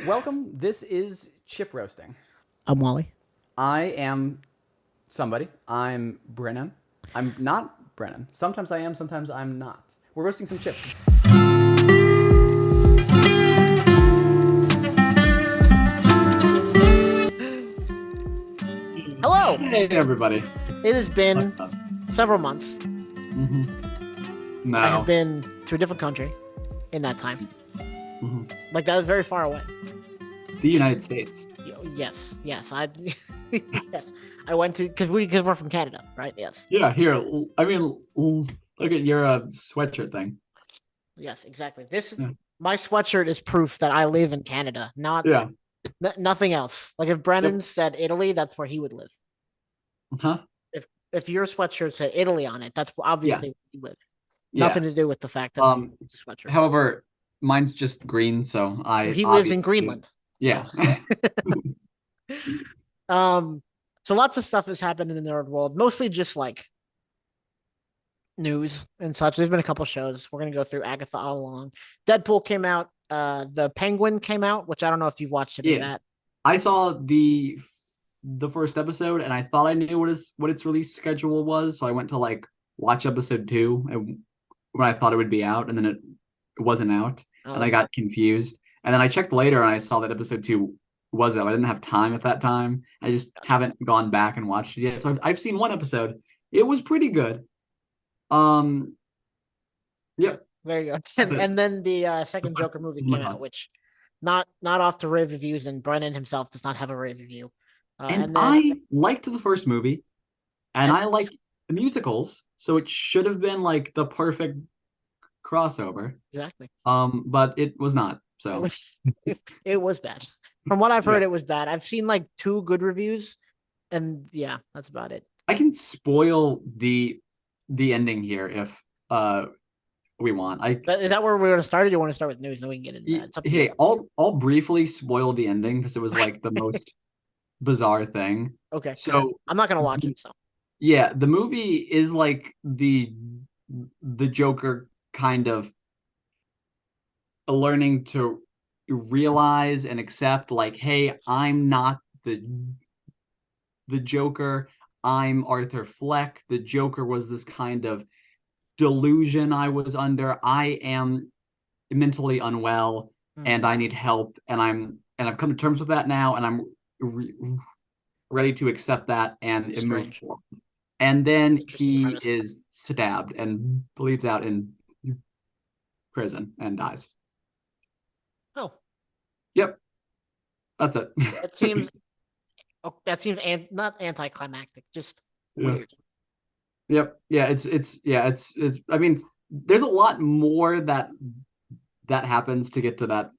Welcome. This is Chip Roasting. I'm Wally. I am somebody. I'm Brennan. I'm not Brennan. Sometimes I am, sometimes I'm not. We're roasting some chips. Hello. Hey, everybody. It has been What's up? several months. I have No. been to a different country in that time. Mhm. Like that was very far away. The United States. Yes. I yes. I went to because we're from Canada, right? Yes. Yeah, here. Look at your sweatshirt thing. Yes, exactly. This Yeah. my sweatshirt is proof that I live in Canada, not Yeah. nothing else. Like if Brennan Yep. said Italy, that's where he would live. Huh? If your sweatshirt said Italy on it, that's Yeah. obviously where you live. Yeah. Nothing to do with the fact that Um, it's a sweatshirt. However, mine's just green, so I He lives in obviously, Greenland. So yeah. um so lots of stuff has happened in the nerd world, mostly just like news and such. There's been a couple shows. We're gonna go through Agatha All Along. Deadpool came out, the Penguin came out, which I don't know if you've watched any of Yeah. that. I saw the first episode and I thought I knew what its release schedule was, so I went to like watch episode 2 and when I thought it would be out and then it wasn't out Oh, and I okay. got confused. And then I checked later and I saw that episode 2 was out. I didn't have time at that time. I just Gotcha. haven't gone back and watched it yet. So I've seen one episode. It was pretty good. Um, Yep. yep. There you go. That's it. And then the second Joker movie My came out, thoughts. which not off to rave reviews, and Brennan himself does not have a rave review. And And then I liked the first movie and and I like the musicals, so it should have been like the perfect crossover. exactly. But it was not. It So was it was bad. From what I've yeah, heard, it was bad. I've seen like two good reviews, and yeah, that's about it. I can spoil the ending here if we want. Is that where we're going to start? Or do you want to start with news? Then we can get into that. It's up to you. Hey, I'll briefly spoil the ending because it was like the most bizarre thing. Okay, go ahead. So I'm not going to watch it. So yeah, the movie is like the Joker kind of learning to realize and accept like, hey, I'm not the Joker. I'm Arthur Fleck. The Joker was this kind of delusion I was under. I am mentally unwell hmm. and I need help and I've come to terms with that now and I'm ready to accept that and move Strange, forward. And then interesting he premise. is stabbed and bleeds out in prison and dies. Oh, Yep, that's it. that seems that seems not anticlimactic, just Yeah. weird. Yep. Yeah, it's I mean, there's a lot more that happens to get to that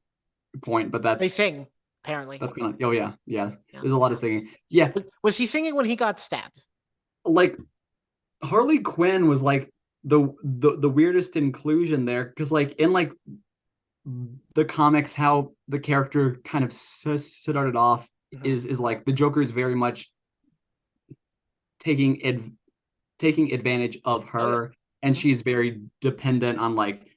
point, but They that's sing apparently. that's gonna oh yeah, yeah. Yeah. There's a lot of singing. Yeah, Was he singing when he got stabbed? like Harley Quinn was like the weirdest inclusion there because like in like the comics how the character kind of started off Mm-hmm. is like the Joker is very much taking taking advantage of Oh yeah. her and Mm-hmm. she's very dependent on like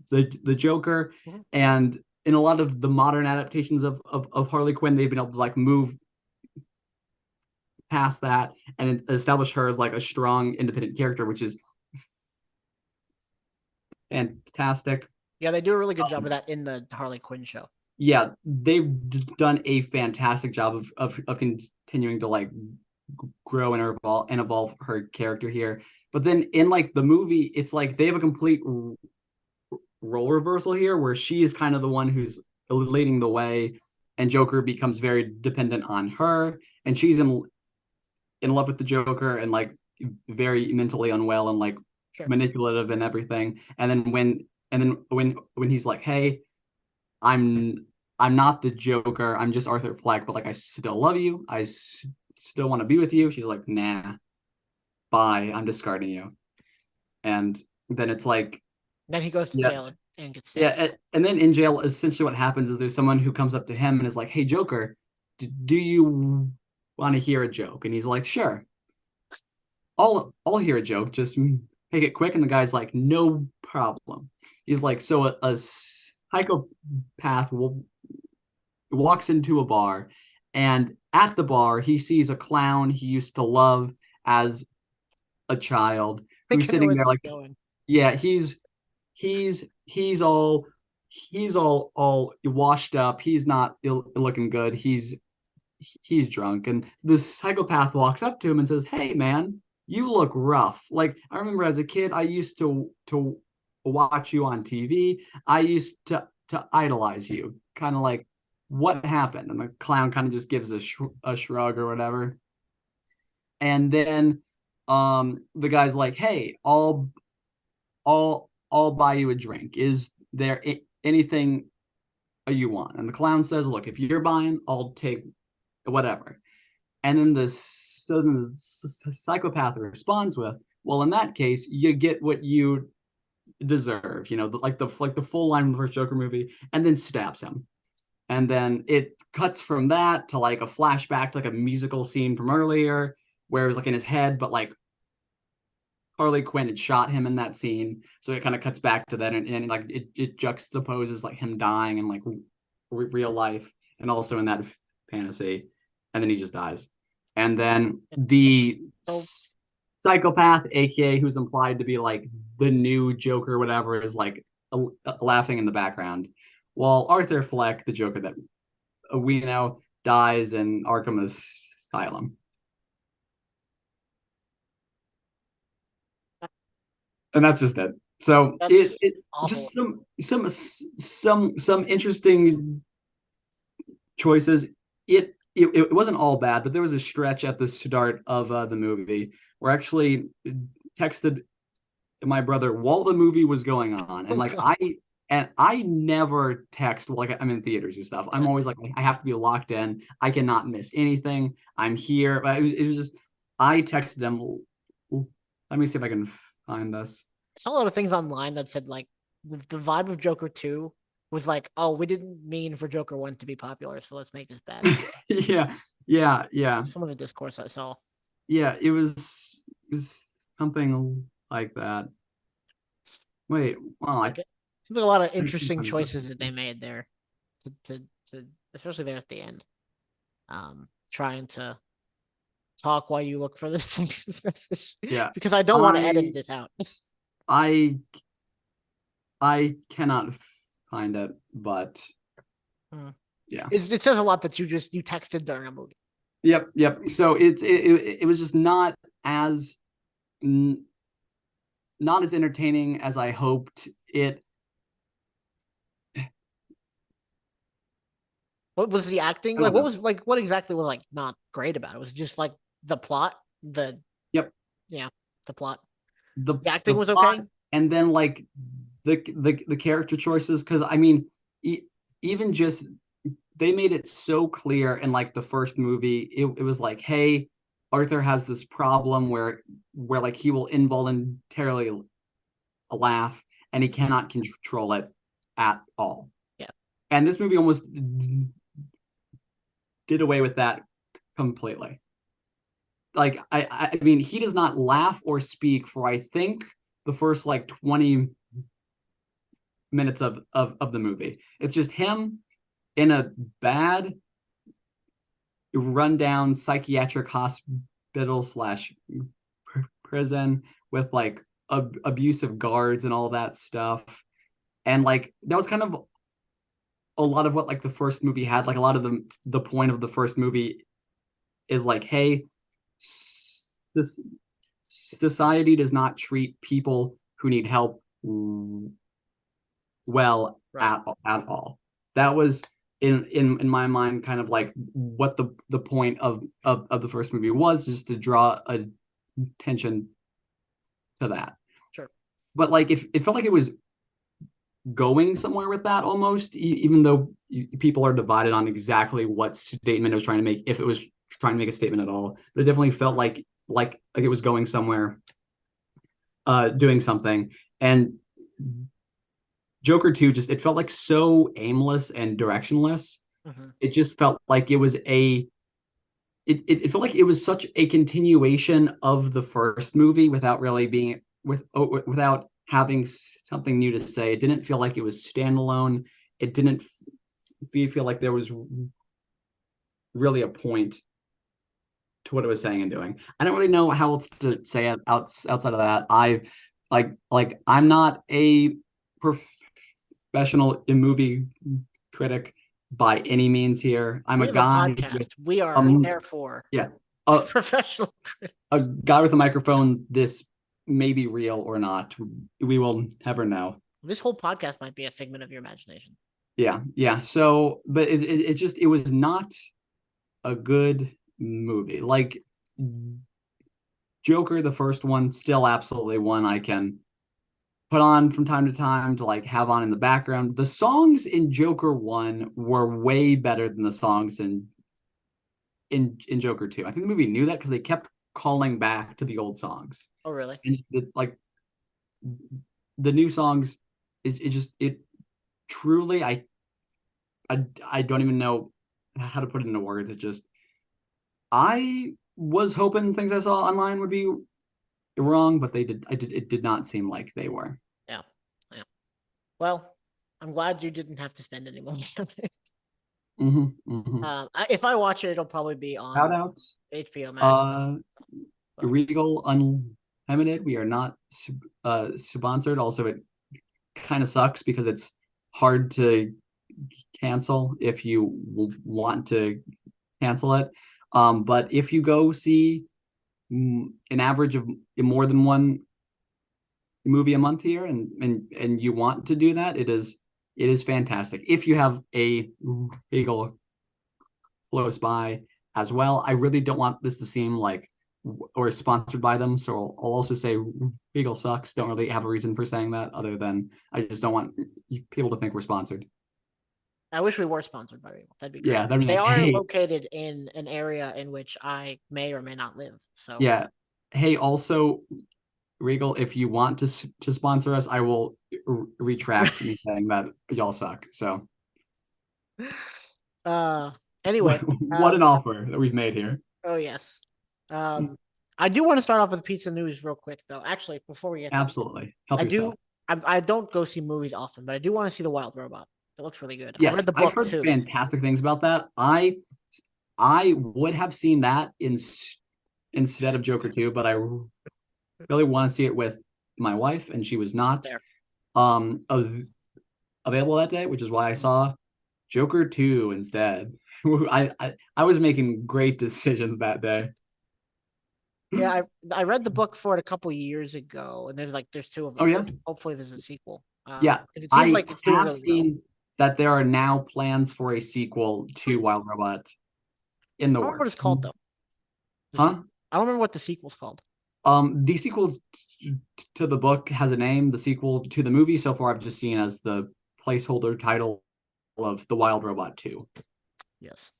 the Joker Mm-hmm. and in a lot of the modern adaptations of Harley Quinn they've been able to like move past that and establish her as like a strong independent character which is fantastic. Yeah, they do a really good job of that in the Harley Quinn show. Yeah, they've done a fantastic job of continuing to like grow and evolve her character here. But then in like the movie, it's like they have a complete role reversal here, where she is kind of the one who's leading the way, and Joker becomes very dependent on her, and she's in love with the Joker and like very mentally unwell and like Sure. manipulative and everything. And then when he's like, hey, I'm I'm not the Joker. I'm just Arthur Fleck, but like I still love you. Still want to be with you. She's like, nah, bye. I'm discarding you. And then it's like, Then he goes to yeah, jail and gets yeah. stabbed. And then in jail, essentially what happens is there's someone who comes up to him and is like, hey, Joker, do you want to hear a joke? And he's like, sure. I'll hear a joke. Just make it quick. And the guy's like, no problem. He's like, so a psychopath walks into a bar, and at the bar he sees a clown he used to love as a child I who's think I know sitting where there this is like, going. yeah, he's all washed up. He's not looking good. He's drunk, and the psychopath walks up to him and says, "Hey, man, you look rough. Like I remember as a kid, I used to watch you on TV. I used to idolize you. Kind of like what happened?" And the clown kind of just gives a shrug or whatever. And then the guy's like, "Hey, I'll buy you a drink. Is there anything you want?" And the clown says, "Look, if you're buying, I'll take whatever." And then the psychopath responds with, "Well, in that case, you get what you deserve." Like the full line from the first Joker movie, and then stabs him. And then it cuts from that to like a flashback to like a musical scene from earlier, where it was like in his head, but like Harley Quinn had shot him in that scene, so it kind of cuts back to that, and like it juxtaposes like him dying in like real life, and also in that fantasy, and then he just dies, and then the So psychopath, aka who's implied to be like the new Joker, or whatever, is like laughing in the background, while Arthur Fleck, the Joker that we know, dies in Arkham Asylum. And that's just it. So that's it awful. just some interesting choices. It wasn't all bad, but there was a stretch at the start of the movie where I actually texted my brother while the movie was going on, and Oh like god. I never text like I'm in theaters and stuff. I'm Yeah. always like I have to be locked in. I cannot miss anything. I'm here. It was just I texted him. Let me see if I can find this. I saw a lot of things online that said like the vibe of Joker 2 was like, oh, we didn't mean for Joker 1 to be popular, so let's make this bad. Yeah, yeah. Some of the discourse I saw. Yeah, it was something like that. Wait, well, Like it seems like a lot of I can interesting find this. choices that they made there to especially there at the end. Trying to talk while you look for this message Yeah, because I don't want to edit I this out. I I cannot find it, but Hmm. yeah. It says a lot that you texted during a movie. Yep. So it was just as n- not as entertaining as I hoped it. What was the acting I like? don't What know. was like? What exactly was like not great about it? Was it just like the plot? The Yep. yeah, the plot. The The the acting was plot, okay. and then like the character choices, because I mean even just they made it so clear in like the first movie. It was like, hey, Arthur has this problem where like he will involuntarily laugh, and he cannot control it at all. Yeah, And this movie almost did away with that completely. Like I mean, he does not laugh or speak for I think the first like 20 minutes of the movie. It's just him in a bad rundown psychiatric hospital slash prison with like abusive guards and all that stuff. And like that was kind of a lot of what like the first movie had. Like a lot of the point of the first movie is like, hey, this society does not treat people who need help well right. at all. That was in my mind kind of like what the point of the first movie was, just to draw attention to that. Sure. But like if it felt like it was going somewhere with that almost, even though people are divided on exactly what statement it was trying to make, if it was trying to make a statement at all. But it definitely felt like it was going somewhere, doing something. And Joker 2 just it felt like so aimless and directionless. Mm-hmm. It just felt like it felt like it was such a continuation of the first movie without really being without having something new to say. It didn't feel like it was standalone. It didn't feel like there was really a point to what it was saying and doing. I don't really know how else to say it outside of that. I I'm not a professional movie critic by any means here. I'm We a have a guy with podcast. We are therefore yeah, a, professional critics. a guy with a microphone. This may be real or not. We will never know. This whole podcast might be a figment of your imagination. Yeah, yeah. So, but it just it was not a good movie. Like Joker, the first one, still absolutely one I can put on from time to time to like have on in the background. The songs in Joker 1 were way better than the songs in Joker 2. I think the movie knew that because they kept calling back to the old songs. Oh, really? And like the new songs, it just it truly I don't even know how to put it into words. It just I was hoping things I saw online would be wrong, but it did not seem like they were. Yeah. Yeah. Well, I'm glad you didn't have to spend any money on it. If I watch it, it'll probably be Shout on outs. HBO Max. Regal Unlimited. We are not sponsored. Also, it kind of sucks because it's hard to cancel if you want to cancel it. But if you go see an average of more than one movie a month here, and you want to do that, it is fantastic. If you have a Regal close by as well, I really don't want this to seem like or sponsored by them. So I'll also say Regal sucks. Don't really have a reason for saying that other than I just don't want people to think we're sponsored. I wish we were sponsored by Regal. That'd be great. Yeah, that'd be They nice. are Hey, located in an area in which I may or may not live. So yeah. Hey, also Regal, if you want to sponsor us, I will retract me saying that y'all suck. So uh anyway, what an offer that we've made here. oh yes. I do want to start off with pizza news real quick though. Actually, before we get there, Absolutely. Help I yourself. do I don't go see movies often, but I do want to see The Wild Robot. It looks really good. I read Yes, the I've book heard too. fantastic things about that. I would have seen that instead of Joker 2, but I really want to see it with my wife, and she was not There. available that day, which is why I saw Joker 2 instead. I was making great decisions that day. Yeah, I read the book for it a couple years ago, and there's two of Oh them. yeah, Hopefully, there's a sequel. yeah. It seems I like it's doing have really well. seen that there are now plans for a sequel to Wild Robot in the I don't remember what it's works. called though. Huh? I don't remember what the sequel's called. The sequel to the book has a name. The sequel to the movie so far I've just seen as the placeholder title of The Wild Robot 2. Yes.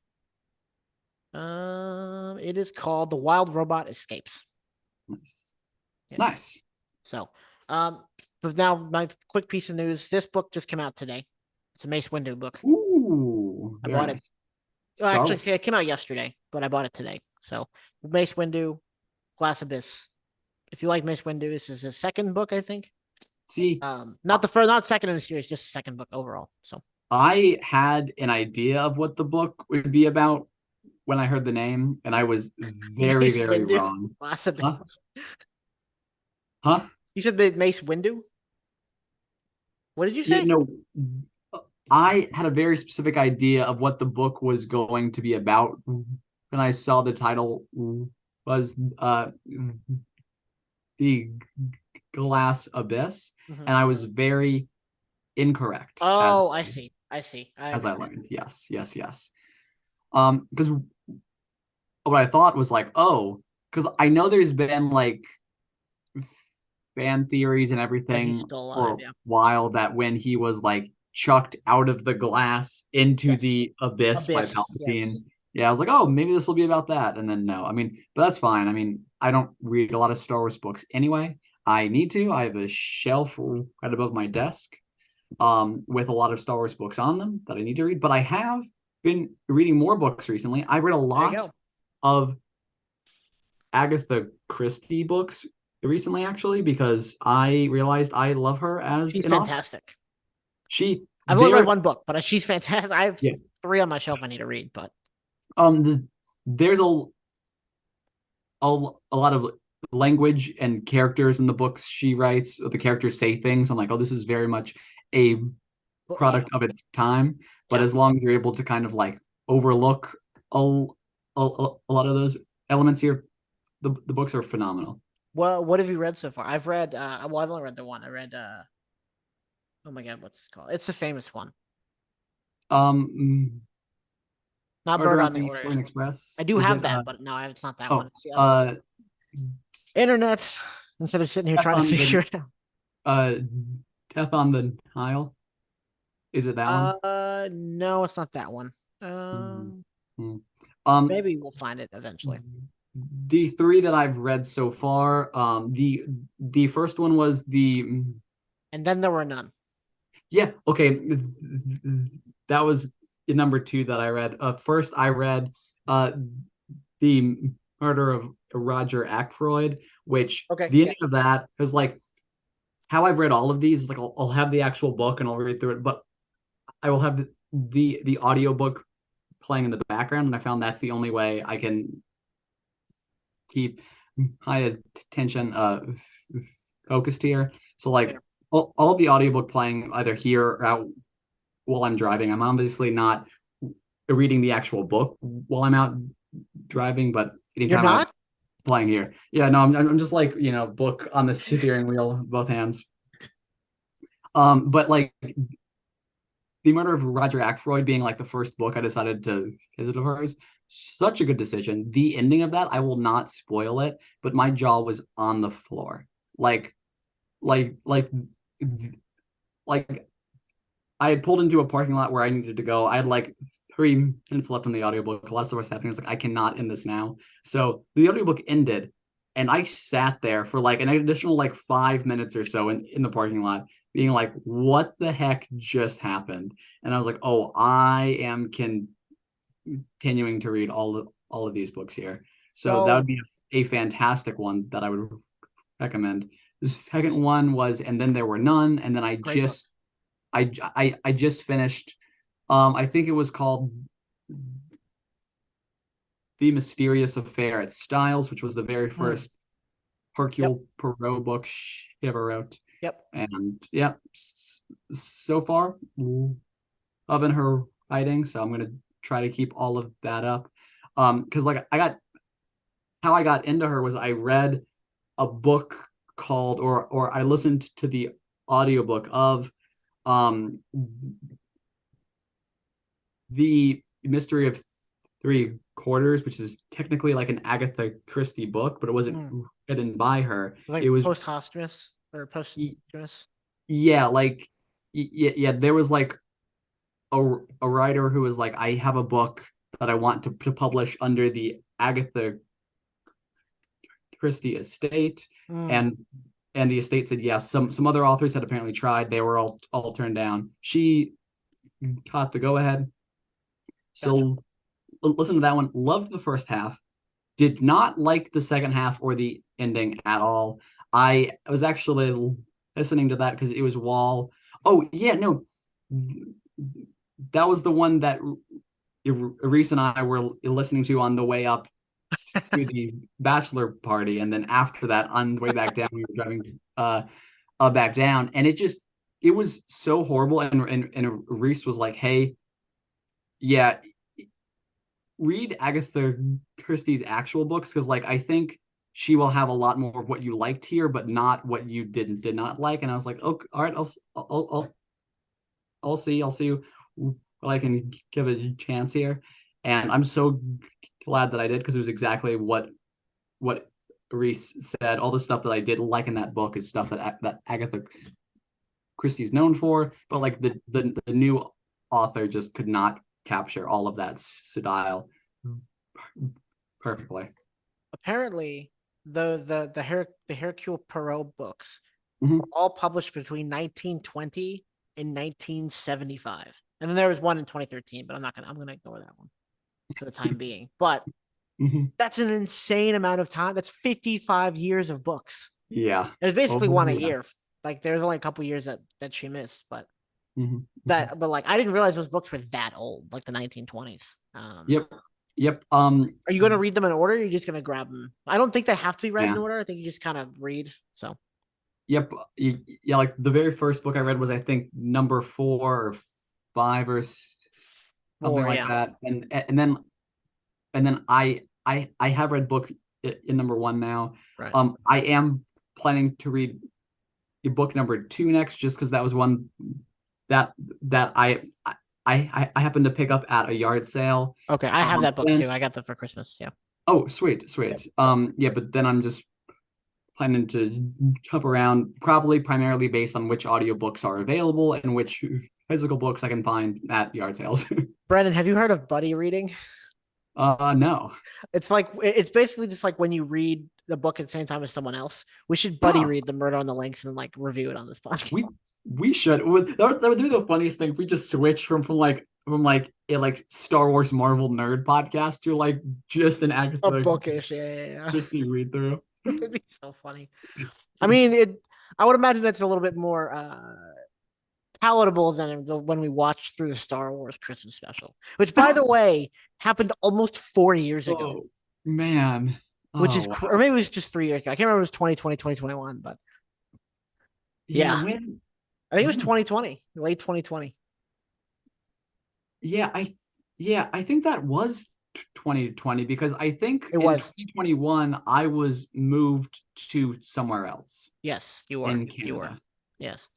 It is called The Wild Robot Escapes. Nice. Yes. Nice. So, but now my quick piece of news. This book just came out today. It's a Mace Windu book. Ooh, I very bought it. nice. Well, Star actually, it came out yesterday, but I bought it today. So, Mace Windu, Glass Abyss. If you like Mace Windu, this is his second book, I think. See, Not the first, not second in the series, just the second book overall. So I had an idea of what the book would be about when I heard the name, and I was very, Mace very Windu, wrong. Glass Abyss. Huh? Huh? You said the Mace Windu. What did you Yeah, say? no. I had a very specific idea of what the book was going to be about when I saw the title was the Glass Abyss, Mm-hmm. and I was very incorrect Oh, I see. I see. I as I understand. learned. Yes, yes, yes. Because what I thought was like, oh, because I know there's been like fan theories and That he's everything still for alive. a Yeah. while that when he was like chucked out of the glass into Yes. the abyss by Abyss. Palpatine. Yes. Yeah, I was like, oh, maybe this will be about that. And then no, I mean, but that's fine. I mean, I don't read a lot of Star Wars books anyway. I need to. I have a shelf right above my desk with a lot of Star Wars books on them that I need to read. But I have been reading more books recently. I've read a There you lot go. of Agatha Christie books recently, actually, because I realized I love her as She's an author. fantastic. She I've only read there one book, but she's fantastic. I have yeah 3 on my shelf I need to read, but there's a lot of language and characters in the books she writes. The characters say things. I'm like, oh, this is very much a yeah, product of its time. But yeah. as long as you're able to kind of like overlook a lot of those elements here, the books are phenomenal. Well, what have you read so far? I've read well, I've only read the one. I read oh my god, what's it called? It's the famous one. Um, Not Bird Murder on on the the Orient. Orient Express. I do Is have it that, but no, it's not that one. oh It's the other one. uh Internet. Instead of sitting here Death trying to on figure the it out. uh Death on the Nile? Is it that one? No, it's not that one. Mhm. Mhm. Um, Maybe we'll find it eventually. the three that I've read so far, the first one was the And then there were none. yeah, okay. That was the number two that I read. First I read uh the murder of Roger Ackroyd, which Okay, the yeah, ending of that is like how I've read all of these, like I'll have the actual book and I'll read through it, but I will have the audiobook playing in the background, and I found that's the only way I can keep high attention focused here. So like fair. all of the audiobook playing either here or out while I'm driving. I'm obviously not reading the actual book while I'm out driving, but You're anytime I'm not? playing here. Yeah, no, I'm just like, book on the steering wheel, both hands. But like the murder of Roger Ackroyd being like the first book I decided to visit of hers, such a good decision. The ending of that, I will not spoil it, but my jaw was on the floor. Like, like, like, like I had pulled into a parking lot where I needed to go. I had like 3 minutes left on the audiobook. A lot of stuff was happening. I was like, I cannot end this now. So the audiobook ended, and I sat there for like an additional like 5 minutes or so in the parking lot, being like, what the heck just happened? And I was like, oh, I am continuing to read all of these books here. So that would So be a fantastic one that I would recommend. The second one was And Then There Were None, and then great book. I just finished. I think it was called The Mysterious Affair at Styles, which was the very Hmm. first Yep. Hercule Poirot book she ever wrote. Yep. And yeah, so far loving her writing, so I'm gonna try to keep all of that up. Because like how I got into her was I read a book called or I listened to the audiobook of um the Mystery of Three Quarters, which is technically like an Agatha Christie book, but it wasn't Hmm. written by her. It was like It was posthumous or posthumous. yeah, like yeah, there was like a writer who was like, I have a book that I want to publish under the Agatha Christie estate, Hmm. and the estate said yes. Some other authors had apparently tried; they were all turned down. She got the go ahead. Gotcha. So listen to that one. Loved the first half. Did not like the second half or the ending at all. I was actually listening to that because it was Wall. Oh yeah, no, that was the one that Reese and I were listening to on the way up to the bachelor party, and then after that, on the way back down, we were driving back down, and it was so horrible. And Reese was like, "Hey, yeah, read Agatha Christie's actual books because like I think she will have a lot more of what you liked here, but not what you did not like." And I was like, "Okay, all right, I'll see what I can give a chance here." And I'm so glad that I did because it was exactly what Reese said. All the stuff that I did like in that book is stuff that Agatha Christie's known for, but like the new author just could not capture all of that style perfectly. Apparently, the Hercule Poirot books were Mm-hmm. all published between 1920 and 1975, and then there was one in 2013. But I'm gonna ignore that one for the time being. But Mm-hmm. that's an insane amount of time. That's 55 years of books. Yeah. It was Oh basically one a yeah. year. Like there's only a couple years that she missed, but Mhm. That, but like I didn't realize those books were that old, like the 1920s. Yep. Yep. Are you going to read them in order? Or are you just going to grab them? I don't think they have to be read in Yeah. order. I think you just kind of read. So, Yep. Yeah, like the very first book I read was I think number 4 or 5 or something or like yeah, that. And then I have read book in number 1 now. right. I am planning to read book number 2 next, just because that was one that that I happened to pick up at a yard sale. Okay, I have that book Then too. I got that for Christmas. Yeah. oh, sweet, Yep. sweet. Yep. Yeah, but then I'm just planning to jump around, probably primarily based on which audiobooks are available and which physical books I can find at yard sales. Brennan, have you heard of buddy reading? No. It's like it's basically just like when you read the book at the same time as someone else. We should buddy Oh, read the Murder on the Links and like review it on this podcast. we we should. That would be the funniest thing if we just switch from a like Star Wars Marvel nerd podcast to like just an A Agatha bookish, yeah. Christie read through. It'd be so funny. I mean, it. I would imagine that's a little bit more palatable than when we watched through the Star Wars Christmas special, which, by the way, happened almost 4 years ago. Oh man. Which Oh is, or wow. maybe it was just 3 years ago. I can't remember if it was 2020, 2021, but Yeah, yeah, I think it was when 2020, late 2020. yeah, I think that was 2020 because I think It in was. 2021 I was moved to somewhere else Yes, you were. in You were. Canada. Yes.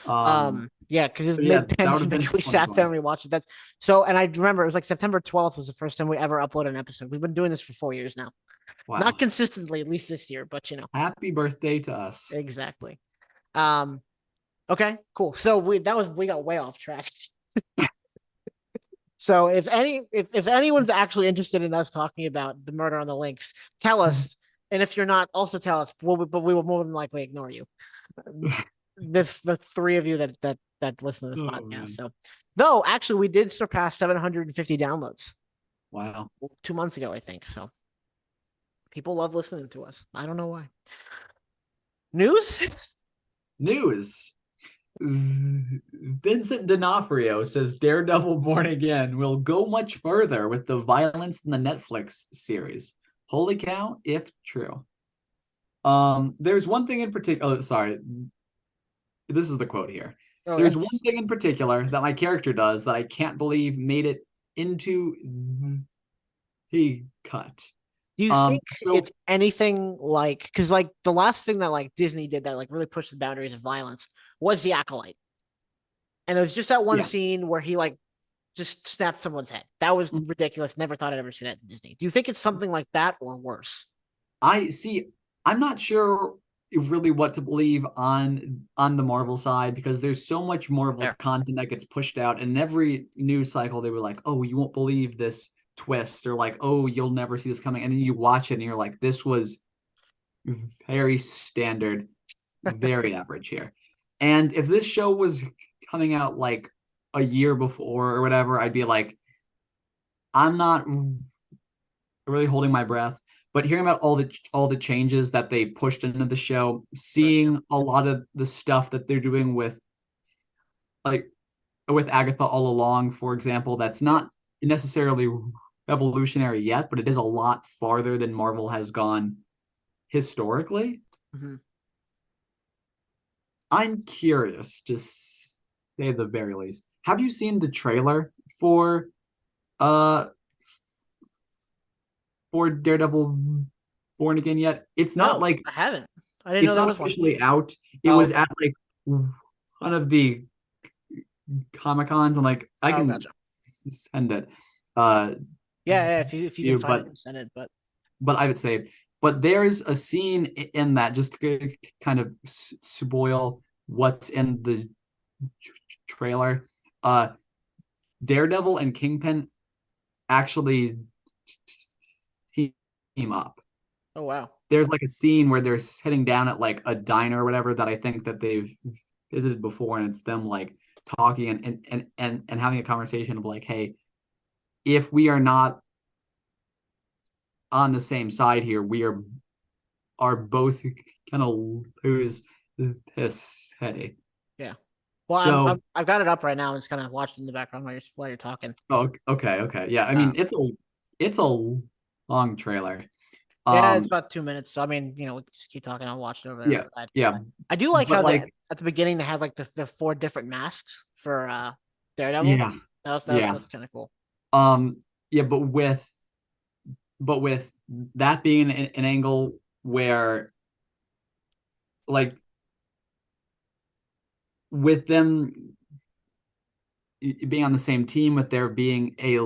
Um, Yeah, because it was so yeah, that would have mid-pandemic. been We sat there 2020. and we watched it. That's so, and I remember it was like September 12th was the first time we ever uploaded an episode. We've been doing this for 4 years now. Not Wow. consistently, at least this year, but Happy birthday to us. exactly. Um, okay, cool. So we got way off track. So if anyone's actually interested in us talking about the Murder on the Links, tell us. And if you're not, also tell us. But we will more than likely ignore you. The three of you that listen to this Oh podcast. man. So, though actually we did surpass 750 downloads Wow. 2 months ago, I think. So people love listening to us. I don't know why. News? News. Vincent D'Onofrio says Daredevil Born Again will go much further with the violence in the Netflix series. Holy cow, if true. There's one thing in particular. Oh, sorry. This is the quote here. Oh yeah. There's one thing in particular that my character does that I can't believe made it into the cut. Do you think So it's anything like because like the last thing that like Disney did that like really pushed the boundaries of violence was the Acolyte, and it was just that one yeah, scene where he like just snapped someone's head. That was ridiculous. Never thought I'd ever see that in Disney. Do you think it's something like that or worse? I see. I'm not sure really what to believe on the Marvel side because there's so much Marvel Fair. content that gets pushed out, and in every news cycle they were like, "Oh, you won't believe this twist," or like, "Oh, you'll never see this coming," and then you watch it and you're like, "This was very standard, very average here." And if this show was coming out like a year before or whatever, I'd be like, I'm not really holding my breath. But hearing about all the changes that they pushed into the show, Right. seeing a lot of the stuff that they're doing like with Agatha All Along, for example, that's Yep. not necessarily revolutionary yet, but it is a lot farther than Marvel has gone historically. Mm-hmm. I'm curious, to say the very least. Have you seen the trailer for uh Daredevil Born Again yet? It's not No, like I haven't. I didn't know it's there not was one. officially out. It Oh, was okay. at like one of the Comic Cons, and like I Oh, can gotcha. send it uh Yeah, if you can you, find it but and send it, but I would say, but there's a scene in that just to kind of spoil what's in the trailer. Daredevil and Kingpin actually team up. oh wow. There's like a scene where they're sitting down at like a diner or whatever that I think that they've visited before, and it's them like talking and having a conversation of like, hey, if we are not on the same side here, we are both gonna lose this headache. Yeah. Well, So, I've got it up right now. I'm just kind of watching in the background while you're talking. oh, okay. Yeah, I mean, Um, it's a long trailer. yeah, it's Um, about 2 minutes. So I mean, we can just keep talking. I'll watch it over there on yeah, the side. yeah, I do like but how like, at the beginning they had like the four different masks for Daredevil. yeah, yeah, That's kind of cool. um, yeah, but with that being an angle where like with them being on the same team, with there being a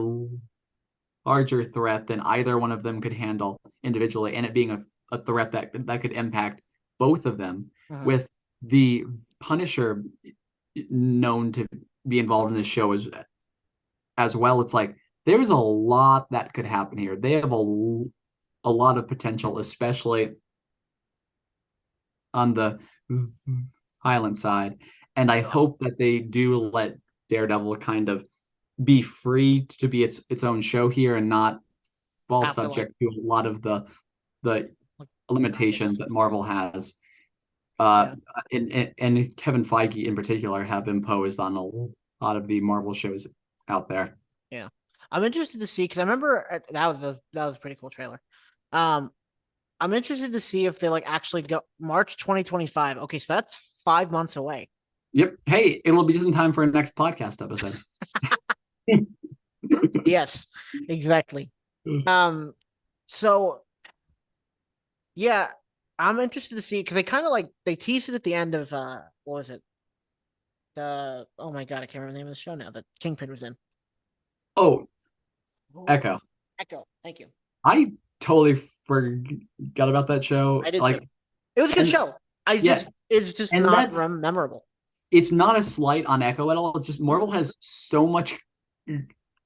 larger threat than either one of them could handle individually, and it being a threat that could impact both of them, Mhm. with the Punisher known to be involved in this show as well. It's like there's a lot that could happen here. They have a lot of potential, especially on the violent side. And I Yeah, hope that they do let Daredevil kind of be free to be its own show here and not fall have to like subject to a lot of the like ground it. limitations that Marvel has. Uh, Yeah. and Kevin Feige in particular have imposed on a lot of the Marvel shows out there. Yeah. I'm interested to see because I remember that was a pretty cool trailer. Um, I'm interested to see if they like actually go March 2025. Okay, so that's 5 months away. Yep. Hey, it'll be just in time for a next podcast episode. Yes, exactly. Um, so yeah, I'm interested to see because they kind of like they teased it at the end of what was it? The oh my god, I can't remember the name of the show now that Kingpin was in. Oh, Echo. Echo. Thank you. I totally forgot about that show. I did too. Like, It was a good and show. I yeah, just it's just and not that's memorable. it's not a slight on Echo at all. It's just Marvel has so much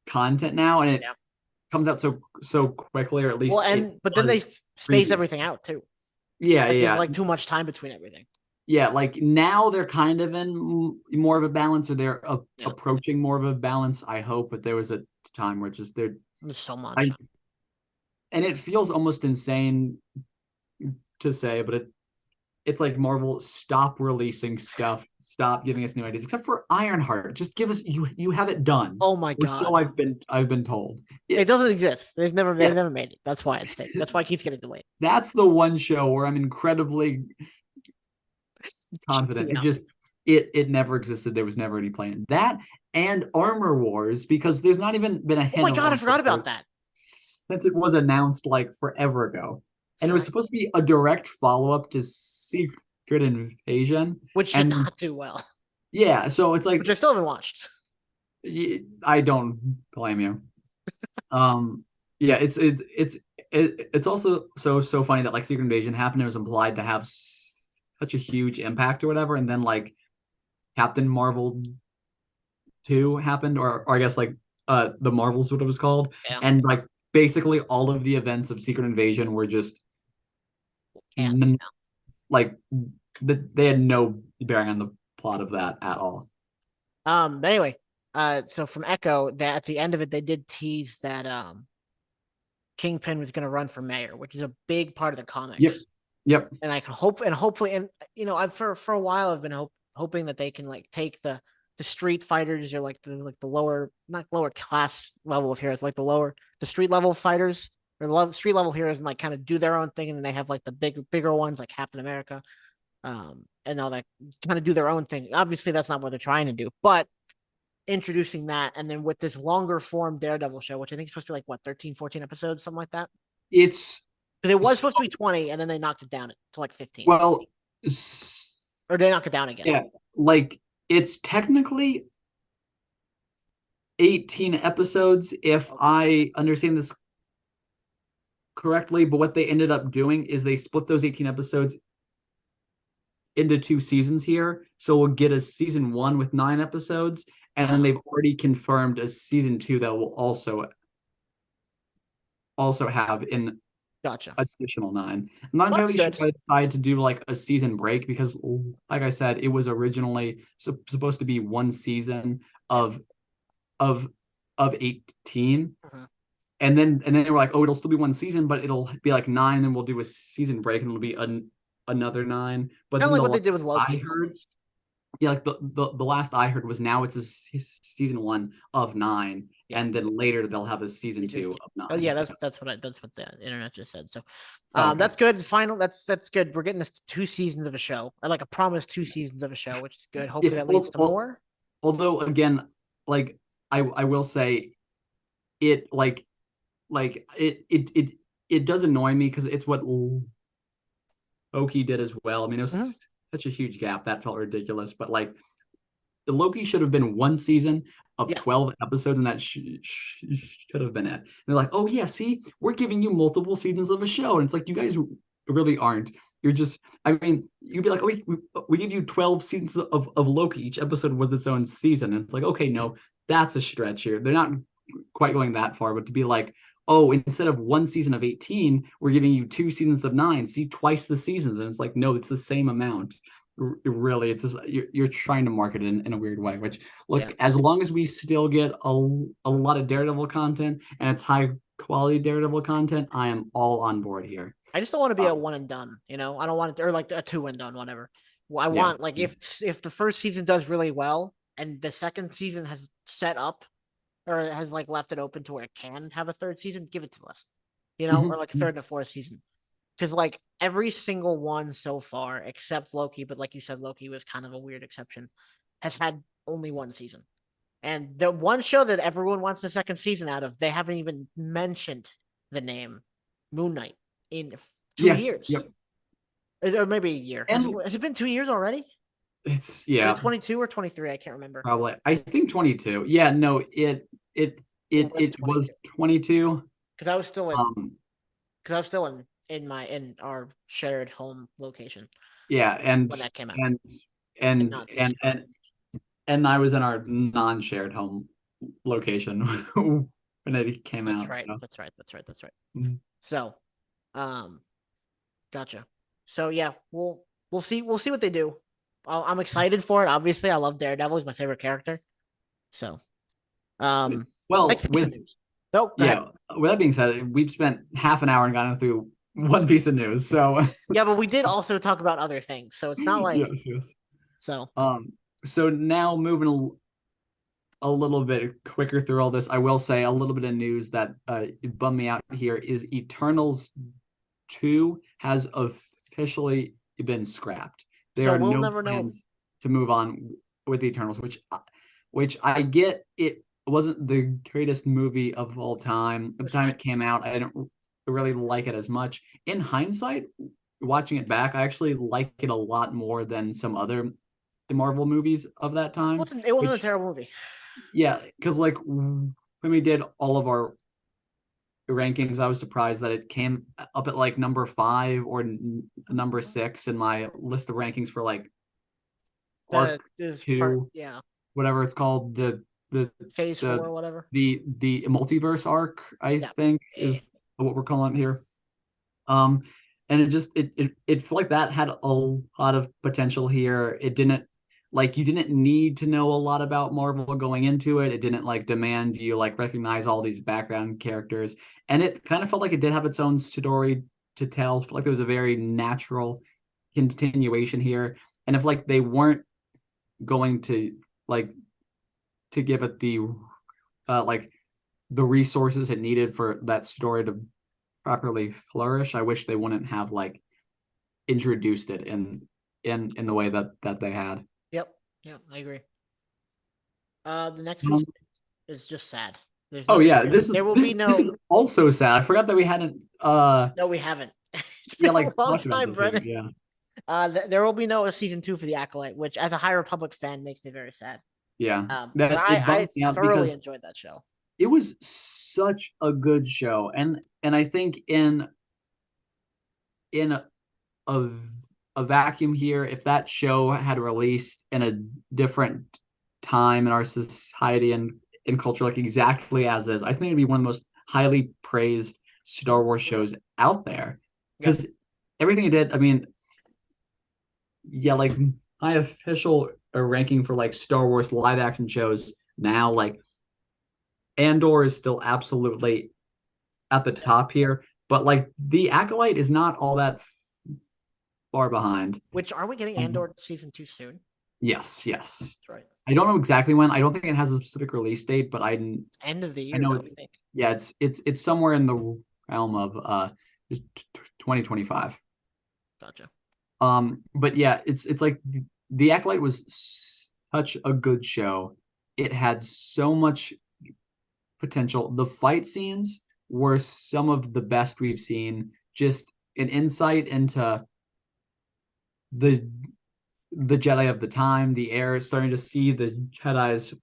content now, and it Yeah. comes out so quickly, or at Well, least it and but then they does space previous. everything out too. Yeah, Like there's yeah, like too much time between everything. yeah. Like now they're kind of in more of a balance, or they're Yeah. approaching more of a balance. I hope, but there was a time where just they're There's so much. I and it feels almost insane to say, but it's like Marvel, stop releasing stuff, stop giving us new ideas, except for Ironheart. Just give us you have it done. Oh my Or so god. I've been told. It doesn't exist. Yeah, They've never made it. That's why it's taken. That's why it keeps getting delayed. that's the one show where I'm incredibly confident. Yeah. It never existed. There was never any plan. That and Armor Wars, because there's not even been a Oh hint my of god, I Armor forgot about Wars that. since it was announced like forever ago. That's And it was right. supposed to be a direct follow-up to Secret Invasion. Which did And not do well. yeah, so it's like Which I still haven't watched. I don't blame you. Um, yeah, it's also so funny that like Secret Invasion happened. It was implied to have such a huge impact or whatever, and then like Captain Marvel 2 happened, or I guess like the Marvels, what it was called, Yeah. and like basically all of the events of Secret Invasion were just Yeah. like they had no bearing on the plot of that at all. But anyway, so from Echo, that at the end of it, they did tease that Kingpin was going to run for mayor, which is a big part of the Yep, comics. yep. And I can hope and hopefully, and I've for a while I've been hoping that they can like take the street fighters or like the lower not lower class level of heroes, like the street level fighters or the street level heroes and like kind of do their own thing, and then they have like the bigger ones like Captain America, and all that kind of do their own thing. Obviously, that's not what they're trying to do, but introducing that and then with this longer form Daredevil show, which I think is supposed to be like what 13, 14 episodes, something like that. It's Because it was so, supposed to be 20 and then they knocked it down to like 15. well, Or they knock it down again. yeah, like it's technically 18 episodes if I understand this correctly, but what they ended up doing is they split those 18 episodes into 2 seasons here. So we'll get a season 1 with 9 episodes, and then they've already confirmed a season 2 that will also have an Gotcha. additional 9. I'm not Well, that's entirely sure good. why I decided to do like a season break because, like I said, it was originally supposed to be one season of of 18, Mhm. and then they were like, oh, it'll still be one season, but it'll be like 9, and then we'll do a season break, and it'll be another 9. But Kind of then like the what they last did with I Loki heard, almost. Yeah, like the last I heard was now it's his season 1 of 9, Yeah. and then later they'll have a season Season 2 two. of Oh 9. yeah, So that's what the internet just said. So, okay, that's good. Final. That's good. We're getting us 2 seasons of a show, or like a promised 2 seasons of a show, which is good. yeah. Hopefully that leads to more. Although again, like I will say it it does annoy me because it's what Loki did as well. I mean, it Mhm. was such a huge gap that felt ridiculous, but like the Loki should have been one season of Yeah, 12 episodes, and that should have been it. And they're like, oh, yeah, see, we're giving you multiple seasons of a show. And it's like, you guys really aren't. You're just, I mean, you'd be like, oh, we give you 12 seasons of Loki, each episode with its own season. And it's like, okay, no, that's a stretch here. They're not quite going that far, but to be like, oh, instead of one season of 18, we're giving you 2 seasons of 9, see twice the seasons. And it's like, no, it's the same amount. Really, it's just you're trying to market it in a weird way, which yeah. look, as long as we still get a lot of Daredevil content and it's high quality Daredevil content, I am all on board here. I just don't want to be a Um, one and done. I don't want it, or like a two and done, whatever. Well, I yeah. want like if the first season does really well and the second season has set up or has like left it open to where it can have a third season, give it to us. Or like a Mhm. third and a fourth season. Because like every single one so far, except Loki, but like you said, Loki was kind of a weird exception, has had only one season. And the one show that everyone wants the second season out of, they haven't even mentioned the name Moon Knight in two Yeah. years, Yep. or maybe a year. And Has it been 2 years already? it's Was it yeah, 22 or 23? I can't remember. probably. I think 22. Yeah, no, it It it was it was 22 22. because I was still in Um, because I was still in our shared home location yeah, when that came out, and and and not this and current. and and I was in our non-shared home location when it came That's out. right. So That's right. That's right. That's right. mhm. So, um, gotcha. So yeah, we'll see what they do. I'm excited for it. Obviously, I love Daredevil. He's my favorite character. So, next Well, piece of with news. No, go ahead. yeah, with that being said, we've spent half an hour and gotten through one piece of news. So Yeah, but we did also talk about other things, so it's not like yes, yes. so. So now moving a little bit quicker through all this, I will say a little bit of news that bummed me out here is Eternals 2 has officially been scrapped. There So are we'll no never know. plans to move on with the Eternals, which I get. It wasn't the greatest movie of all time. It At the was time fine. it came out, I didn't really like it as much. In hindsight, watching it back, I actually like it a lot more than some other Marvel movies of that time. It wasn't a Which, terrible movie. yeah, because like when we did all of our rankings, I was surprised that it came up at like number 5 or number 6 in my list of rankings for like The arc is part 2, yeah, whatever it's called, the phase the four, whatever. the multiverse arc, I Yeah. think Eh, is what we're calling it here. Um, and it felt like that had a lot of potential here. It didn't like you didn't need to know a lot about Marvel going into it. It didn't like demand you like recognize all these background characters, and it kind of felt like it did have its own story to tell. It felt like there was a very natural continuation here, and if like they weren't going to like give it the like the resources it needed for that story to properly flourish, I wish they wouldn't have like introduced it in the way that they had. yep. Yep. I agree. The next piece Um, is just sad. There's oh nothing. yeah, this is There will this be this is no. also sad. I forgot that we hadn't No, we haven't. It's yeah been a like long talked about time, this yet. Brennan. Yeah. There will be no season 2 for the Acolyte, which, as a High Republic fan, makes me very sad. Yeah. But That it I bummed me out thoroughly because enjoyed that show. it was such a good show. And I think in a, a vacuum here, if that show had released in a different time in our society and in culture, like exactly as is, I think it'd be one of the most highly praised Star Wars shows out there. Yep. Because everything it did, I mean, yeah, like my official ranking for like Star Wars live action shows now, like Andor is still absolutely at the Yep. top here, but like the Acolyte is not all that far behind. Which, are we getting Um, Andor season 2 soon? Yes, yes. That's right. I don't know exactly when. I don't think it has a specific release date, but End of the I year, know I would it's think. yeah, it's somewhere in the realm of 2025. Gotcha. But yeah, it's like the Acolyte was such a good show. It had so much potential. The fight scenes were some of the best we've seen. Just an insight into the the Jedi of the time, the heir, starting to see the Jedi's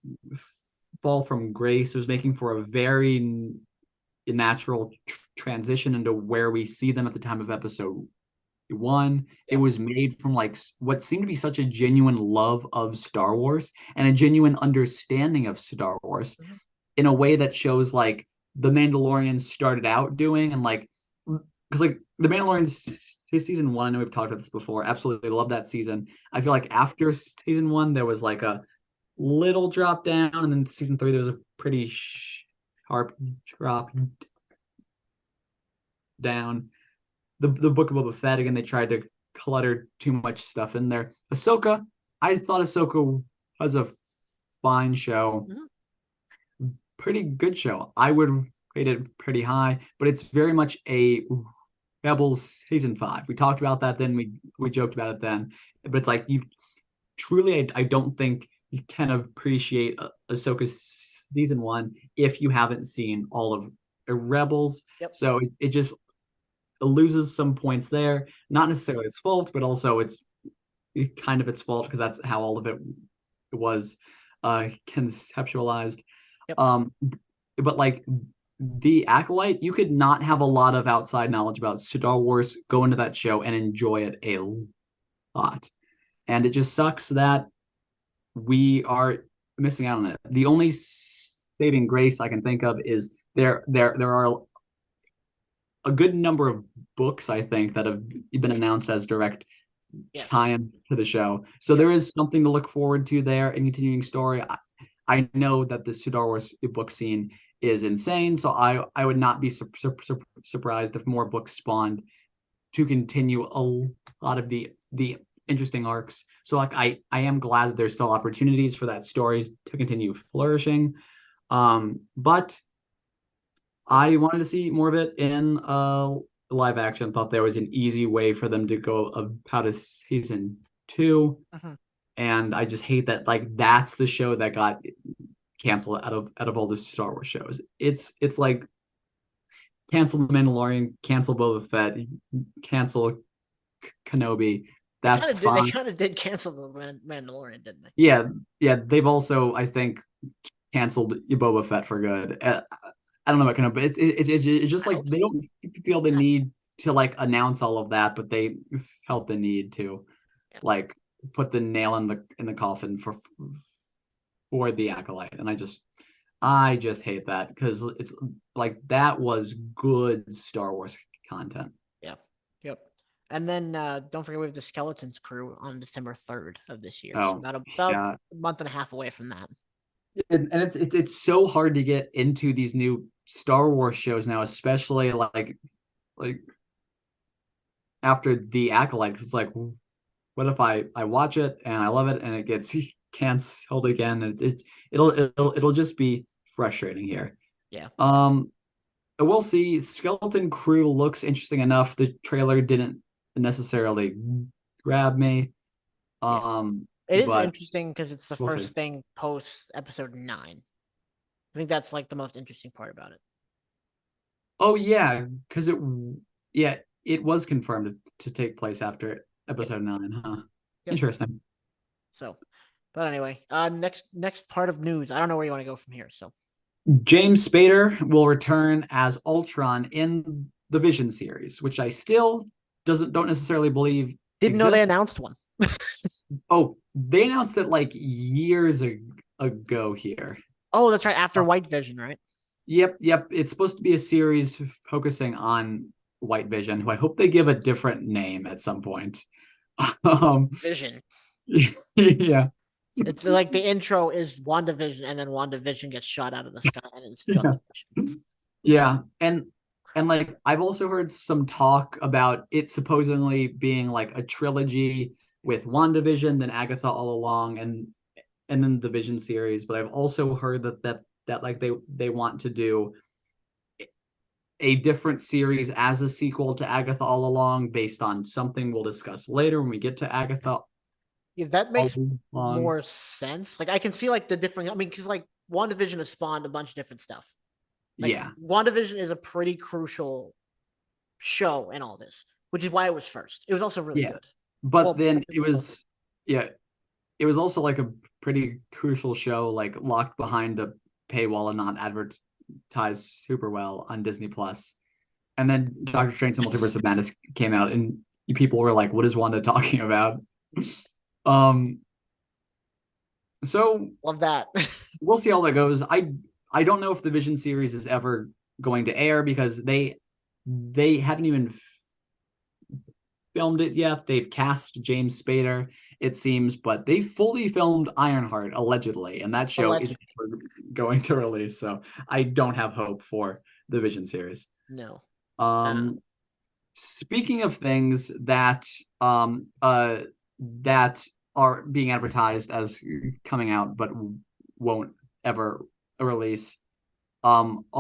fall from grace. It was making for a very natural transition into where we see them at the time of episode one. It Yep. was made from like what seemed to be such a genuine love of Star Wars and a genuine understanding of Star Wars Mhm. in a way that shows like the Mandalorian started out doing, and like because like the Mandalorian season one, I know we've talked about this before. Absolutely love that season. I feel like after season one there was like a little drop down, and then season three there was a pretty sharp drop down. The Book of Boba Fett again, they tried to clutter too much stuff in there. Ahsoka, I thought Ahsoka was a fine show, Mhm. pretty good show. I would rate it pretty high, but it's very much a Rebels season five. We talked about that then. We joked about it then, but it's like you truly, I don't think you can appreciate Ahsoka season one if you haven't seen all of Rebels. Yep. So it just loses some points there. Not necessarily its fault, but also it's kind of its fault because that's how all of it was conceptualized. Yep. Um, but like the Acolyte, you could not have a lot of outside knowledge about Star Wars, go into that show and enjoy it a lot. And it just sucks that we are missing out on it. The only saving grace I can think of is there are a good number of books I think that have been announced as direct Yes. tie-in to the show. So Yep. there is something to look forward to there in continuing story. I know that the Star Wars book scene is insane, so I would not be surprised if more books spawned to continue a lot of the interesting arcs. So like I am glad that there's still opportunities for that story to continue flourishing. But I wanted to see more of it in live action. Thought there was an easy way for them to go about a season two, Mhm. and I just hate that like that's the show that got canceled out of all the Star Wars shows. It's like cancel the Mandalorian, cancel Boba Fett, cancel Kenobi. They kind of That's did. They fine. kind of did cancel the Mandalorian, didn't they? Yeah, yeah. They've also I think canceled Boba Fett for good. I don't know what kind of, but it's just I like hope they so. don't feel the Yeah. need to like announce all of that, but they felt the need to Yeah. like put the nail in the coffin for the Acolyte, and I just hate that because it's like that was good Star Wars content. Yeah. Yep. And then don't forget we have the Skeletons crew on December 3rd of this year. So Oh about yeah, a month and a half away from that. and it's so hard to get into these new Star Wars shows now, especially like after the Acolyte. 'Cause it's like, what if I watch it and I love it and it gets canceled again? It'll just be frustrating here. Yeah. Um, we'll see. Skeleton Crew looks interesting enough. The trailer didn't necessarily grab me. Yeah. It is But interesting because it's the we'll see. first thing post episode 9. I think that's like the most interesting part about it. Oh yeah, because yeah, it was confirmed to take place after Yep. episode nine, huh? Yep. Interesting. So, but anyway, next part of news. I don't know where you want to go from here. So, James Spader will return as Ultron in the Vision series, which I still don't necessarily believe didn't know they exists. announced one. Oh, they announced it like years ago here. Oh, that's right. After Uh, White Vision, right? Yep, yep. It's supposed to be a series focusing on White Vision, who I hope they give a different name at some point. Um, Vision. yeah, It's like the intro is WandaVision, and then WandaVision gets shot out of the sky, and it's just yeah, and like I've also heard some talk about it supposedly being like a trilogy with WandaVision, then Agatha All Along, and then the Vision series. But I've also heard that like they want to do a different series as a sequel to Agatha All Along based on something we'll discuss later when we get to Agatha Yeah, that All makes Along. more sense. Like I can feel like the different. I mean, because like WandaVision has spawned a bunch of different stuff. Like Yeah, WandaVision is a pretty crucial show in all this, which is why it was first. It was also really yeah. good. But Well, I then think both. yeah, it was also like a pretty crucial show, like locked behind a paywall and not advertised super well on Disney Plus. And then Doctor Strange: The Multiverse of Madness came out, and people were like, "What is Wanda talking about?" Um, so Love that. we'll see how that goes. I don't know if the Vision series is ever going to air because they haven't even filmed it yet. They've cast James Spader, it seems, but they fully filmed Ironheart allegedly, and that show is Allegedly, going to release. So I don't have hope for the Vision series. no. Um, Speaking of things that are being advertised as coming out but won't ever release, along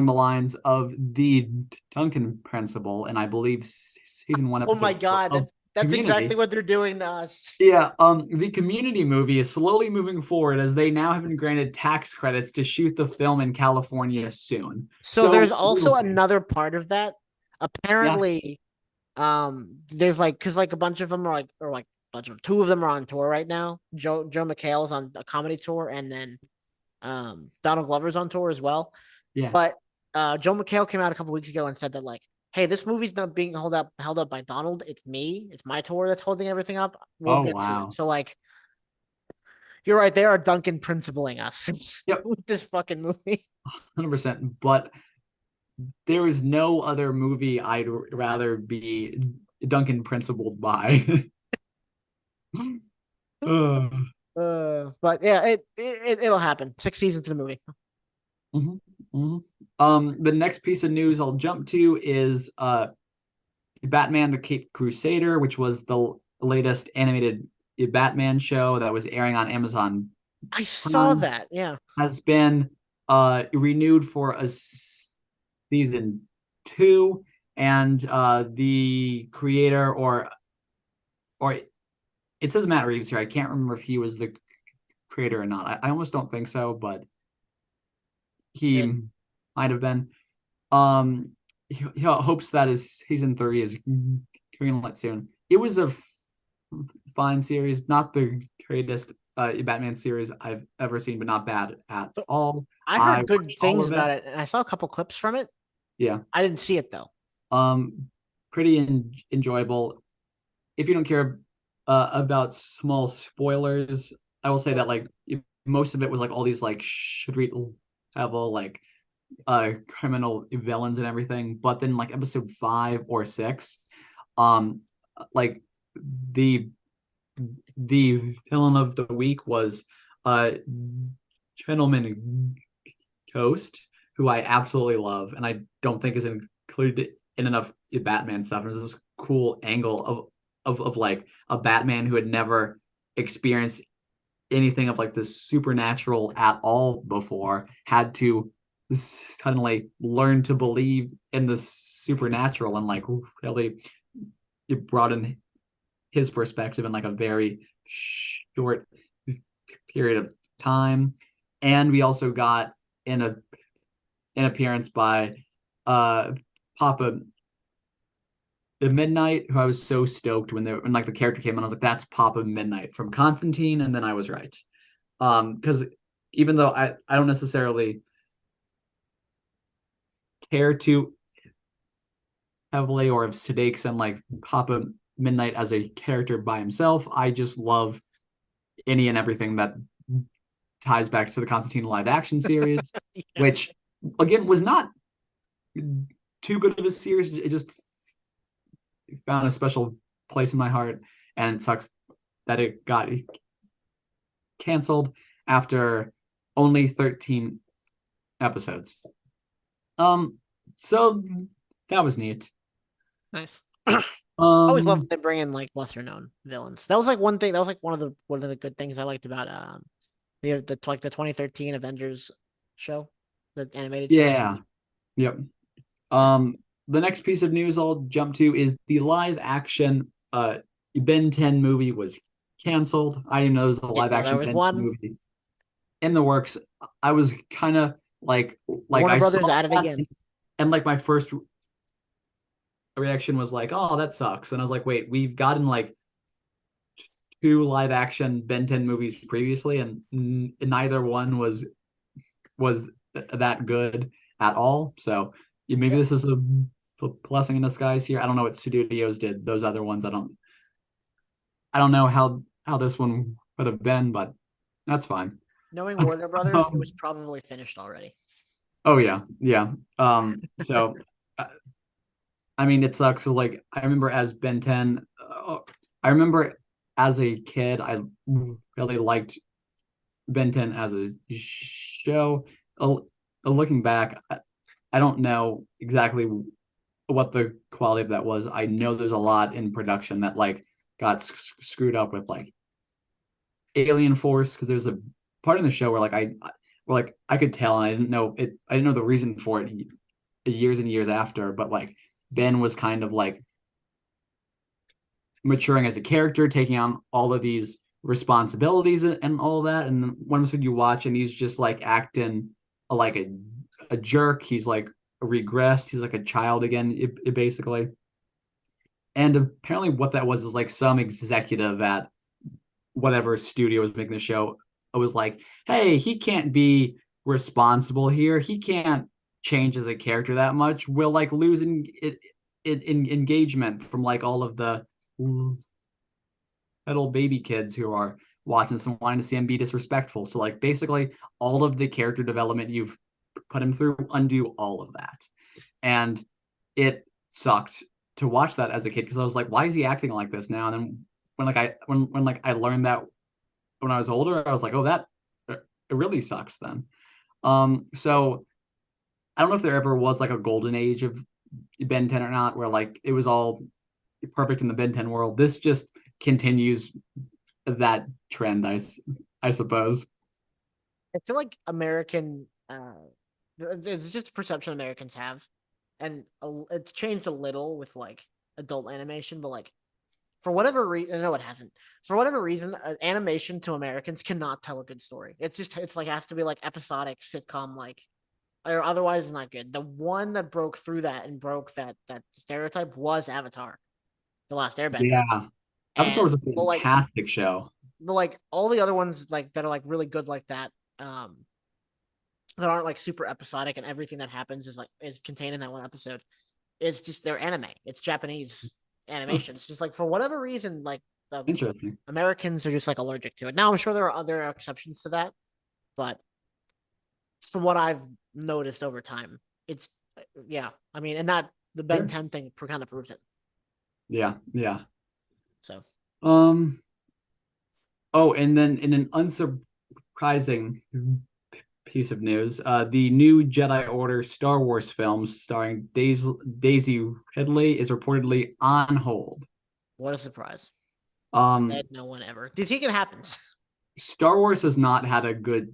the lines of the Duncan principle, and I believe season one, Oh my episode 4 god, of that's exactly Community. what they're doing to us. Yeah, the Community movie is slowly moving forward as they now have been granted tax credits to shoot the film in California soon. So there's So we'll also see. another part of that. Yeah, Apparently, there's like because like a bunch of them are like or like a bunch of two of them are on tour right now. Joe McHale's on a comedy tour, and then Donald Glover's on tour as well. yeah. But Joe McHale came out a couple weeks ago and said that like, hey, this movie's not being held up by Donald. It's me. It's my tour that's holding everything up. We'll Oh get to it. wow. So like, you're right. They are Duncan principling us Yep, with this fucking movie. 100%. But there is no other movie I'd rather be Duncan principled by. uh, But yeah, it'll happen. 6 seasons to the movie. mhm, mhm. The next piece of news I'll jump to is Batman the Caped Crusader, which was the latest animated Batman show that was airing on Amazon I saw Prime, that. Yeah. has been renewed for a season 2, and the creator or it says Matt Reeves here. I can't remember if he was the creator or not. I almost don't think so, but It, he might have been. Um, he hopes that his season 3 is greenlit soon. It was a fine series, not the greatest Batman series I've ever seen, but not bad at so all. I I heard good watched all things of it. about it, and I saw a couple clips from it. Yeah. I didn't see it though. Pretty enjoyable. If you don't care about small spoilers, I will say that like most of it was like all these like street level like criminal villains and everything. But then like episode 5 or 6, um, like the the villain of the week was Gentleman Ghost, who I absolutely love, and I don't think is included in enough Batman stuff. And there's this cool angle of like a Batman who had never experienced anything of like the supernatural at all before had to suddenly learn to believe in the supernatural, and like really it brought in his perspective in like a very short period of time. And we also got an appearance by uh Papa Midnight, who I was so stoked when like the character came on. I was like, that's Papa Midnight from Constantine, and then I was right. Because even though I don't necessarily care too heavily or have stakes and like Papa Midnight as a character by himself, I just love any and everything that ties back to the Constantine live action series, Yeah. which again was not too good of a series. It just found a special place in my heart, and it sucks that it got canceled after only 13 episodes. Um, so that was neat. Nice. I always love Um, they bring in like lesser known villains. That was like one thing. That was like one of the good things I liked about the like the 2013 Avengers show, the animated show. yeah, yep. Yeah, The next piece of news I'll jump to is the live action Ben 10 movie was canceled. I didn't know there was a didn't live know there action was Ben 10 one. movie in the works. I was kind of like Warner I saw Brothers at it that, again. and like my first reaction was like, "Oh, that sucks." And I was like, "Wait, we've gotten like two live action Ben 10 movies previously, and neither one was that good at all." So yeah, maybe Yeah, this is a blessing in disguise here. I don't know what studios did those other ones. I don't know how this one would have been, but that's fine. knowing Warner Brothers, it was Um, probably finished already. oh yeah, yeah. So uh, I mean, it sucks. 'Cause, like I remember as Ben 10, I remember as a kid, I really liked Ben 10 as a show. Looking back, I don't know exactly what the quality of that was. I know there's a lot in production that like got screwed up with like Alien Force because there's a part in the show where I could tell and I didn't know the reason for it years and years after, but like Ben was kind of like maturing as a character, taking on all of these responsibilities and all that. And one episode you watch and he's just like acting like a jerk. He's like regressed. He's like a child again, basically. And apparently, what that was is like some executive at whatever studio was making the show. It was like, hey, he can't be responsible here. He can't change as a character that much. We'll like lose in engagement from like all of the little baby kids who are watching this and wanting to see him be disrespectful. So like basically all of the character development you've put him through, undo all of that. And it sucked to watch that as a kid because I was like, why is he acting like this now? And then when like I learned that when I was older, I was like, oh, that it really sucks then. So I don't know if there ever was like a golden age of Ben 10 or not, where like it was all perfect in the Ben 10 world. This just continues that trend, I suppose. I feel like American, it's just a perception Americans have, and it's changed a little with like adult animation, but like for whatever reason, no, it hasn't. For whatever reason, animation to Americans cannot tell a good story. It's like it has to be like episodic sitcom like, or otherwise it's not good. The one that broke through that and broke that stereotype was Avatar, The Last Airbender, Yeah. Avatar was and a like fantastic show. all the other ones like that are like really good like that. That aren't like super episodic and everything that happens is contained in that one episode. It's just their anime. It's Japanese Oh, animation. It's just like for whatever reason, like the interesting. Americans are just like allergic to it. Now I'm sure there are other exceptions to that, but from what I've noticed over time, it's yeah. I mean, and that the Ben Sure. 10 thing kind of proves it. Yeah, yeah. So Um, oh, and then in an unsurprising piece of news, the new Jedi Order Star Wars films starring Daisy Ridley is reportedly on hold. what a surprise! Um, That no one ever. Do you think it happens? Star Wars has not had a good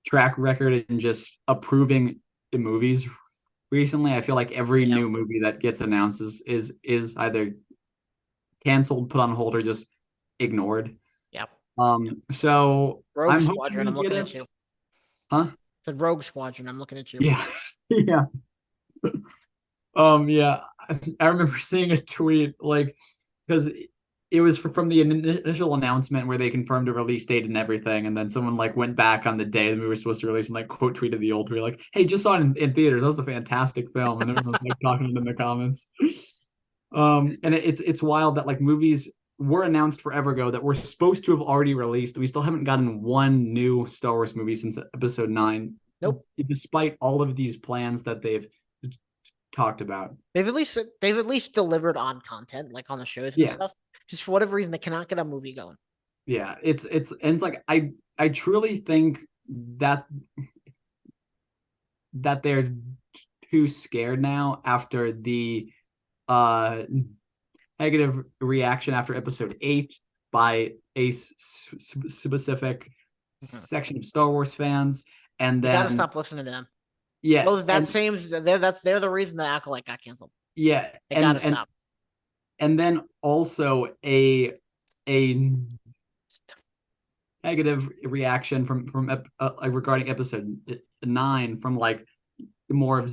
track record in just approving the movies recently. I feel like every Yeah, new movie that gets announced is either canceled, put on hold, or just ignored. yeah. So Rogue I'm hoping Squadron. we I'm get looking it. at you. Huh? The Rogue Squadron. I'm looking at you. Yeah. Yeah. Yeah. I remember seeing a tweet like because it was from the initial announcement where they confirmed a release date and everything, and then someone like went back on the day the movie was supposed to release and like quote tweeted the old tweet like, "Hey, just saw it in theaters. That was a fantastic film," and everyone was like talking it in the comments. And it's wild that like movies were announced forever ago that were supposed to have already released. We still haven't gotten one new Star Wars movie since Episode 9, Nope. despite all of these plans that they've talked about. They've at least delivered on content, like on the shows and Yeah, stuff. Just for whatever reason, they cannot get a movie going. yeah. It's like I truly think that that they're too scared now after the uh negative reaction after episode 8 by a specific Mhm. section of Star Wars fans, and You got to then stop listening to them. yeah, Those that seems they're the reason the Acolyte got canceled. yeah, They got to and stop. and then also a negative reaction from regarding episode 9 from like more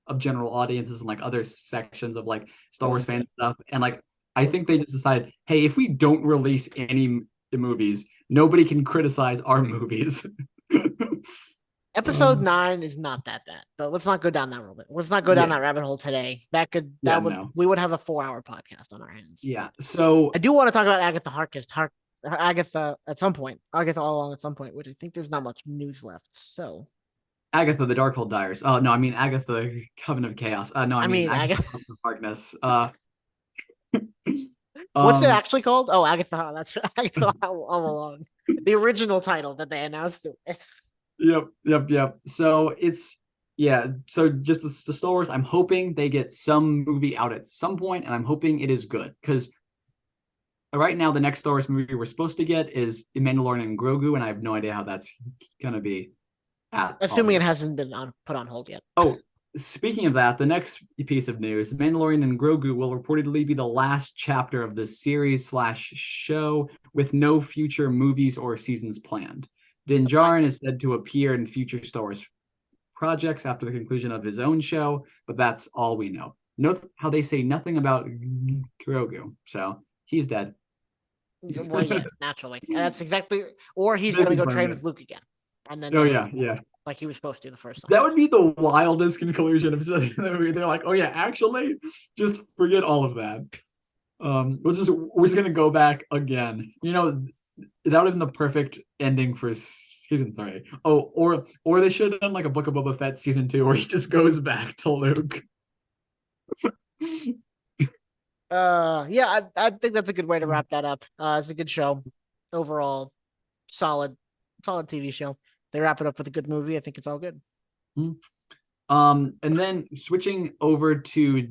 of general audiences and like other sections of like It Star Wars wasn't fan good. stuff. And like I think they just decided, hey, if we don't release any movies, nobody can criticize our movies. Episode um, 9 is not that bad, but let's not go down that road. Let's not go down yeah, that rabbit hole today. yeah, no, We would have a 4-hour podcast on our hands. yeah. So I do want to talk about Agatha at some point, Agatha All Along at some point, which I think there's not much news left. So, Agatha, the Darkhold Diaries. Oh no, I mean Agatha, Coven of Chaos. No, I I mean mean, Agatha, Agatha, House of Darkness. what's it Um, actually called? Oh, Agatha. That's Agatha All Along. The original title that they announced it with. yep. So it's yeah. So just the Star Wars. I'm hoping they get some movie out at some point, and I'm hoping it is good because right now the next Star Wars movie we're supposed to get is The Mandalorian and Grogu, and I have no idea how that's gonna be at all Assuming it yet. hasn't been put on hold yet. Oh, speaking of that, the next piece of news: The Mandalorian and Grogu will reportedly be the last chapter of the series slash show, with no future movies or seasons planned. Din That's fine. Djarin is said to appear in future Star Wars projects after the conclusion of his own show, but that's all we know. Note how they say nothing about Grogu, so he's dead. Well, yes, naturally. And that's exactly. Or he's They've gonna go train confirmed it. with Luke again, and then Oh they'll yeah. like he was supposed to the first time. That would be the wildest conclusion of the movie. They're like, oh yeah, actually, just forget all of that. We're just gonna go back again. You know, that would have been the perfect ending for season 3. Oh, or they should have done like a Book of Boba Fett season 2 where he just goes back to Luke. Yeah, I think that's a good way to wrap that up. It's a good show overall, solid, solid TV show. They wrap it up with a good movie. I think it's all good. And then switching over to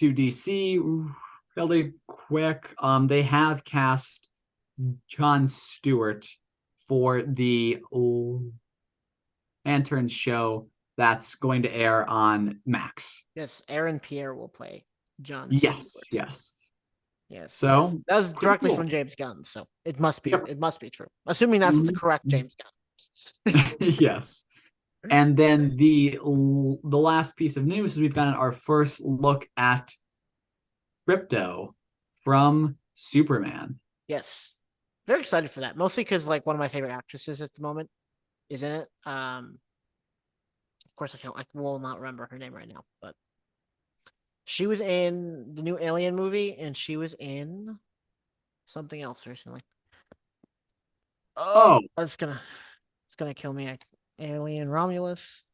DC really quick. They have cast Jon Stewart for the Lantern show that's going to air on Max. Yes, Aaron Pierre will play Jon Yes, Stewart. yes. Yes, So that was directly cool. from James Gunn, so it must be Yep. true. Assuming that's the correct Mhm. James Gunn. Yes. And then the last piece of news is we've got our first look at Crypto from Superman. Yes, very excited for that. Mostly because like one of my favorite actresses at the moment is in it. Of course I will not remember her name right now, but she was in the new Alien movie, and she was in something else recently. Oh, Oh, it's gonna kill me. Alien Romulus.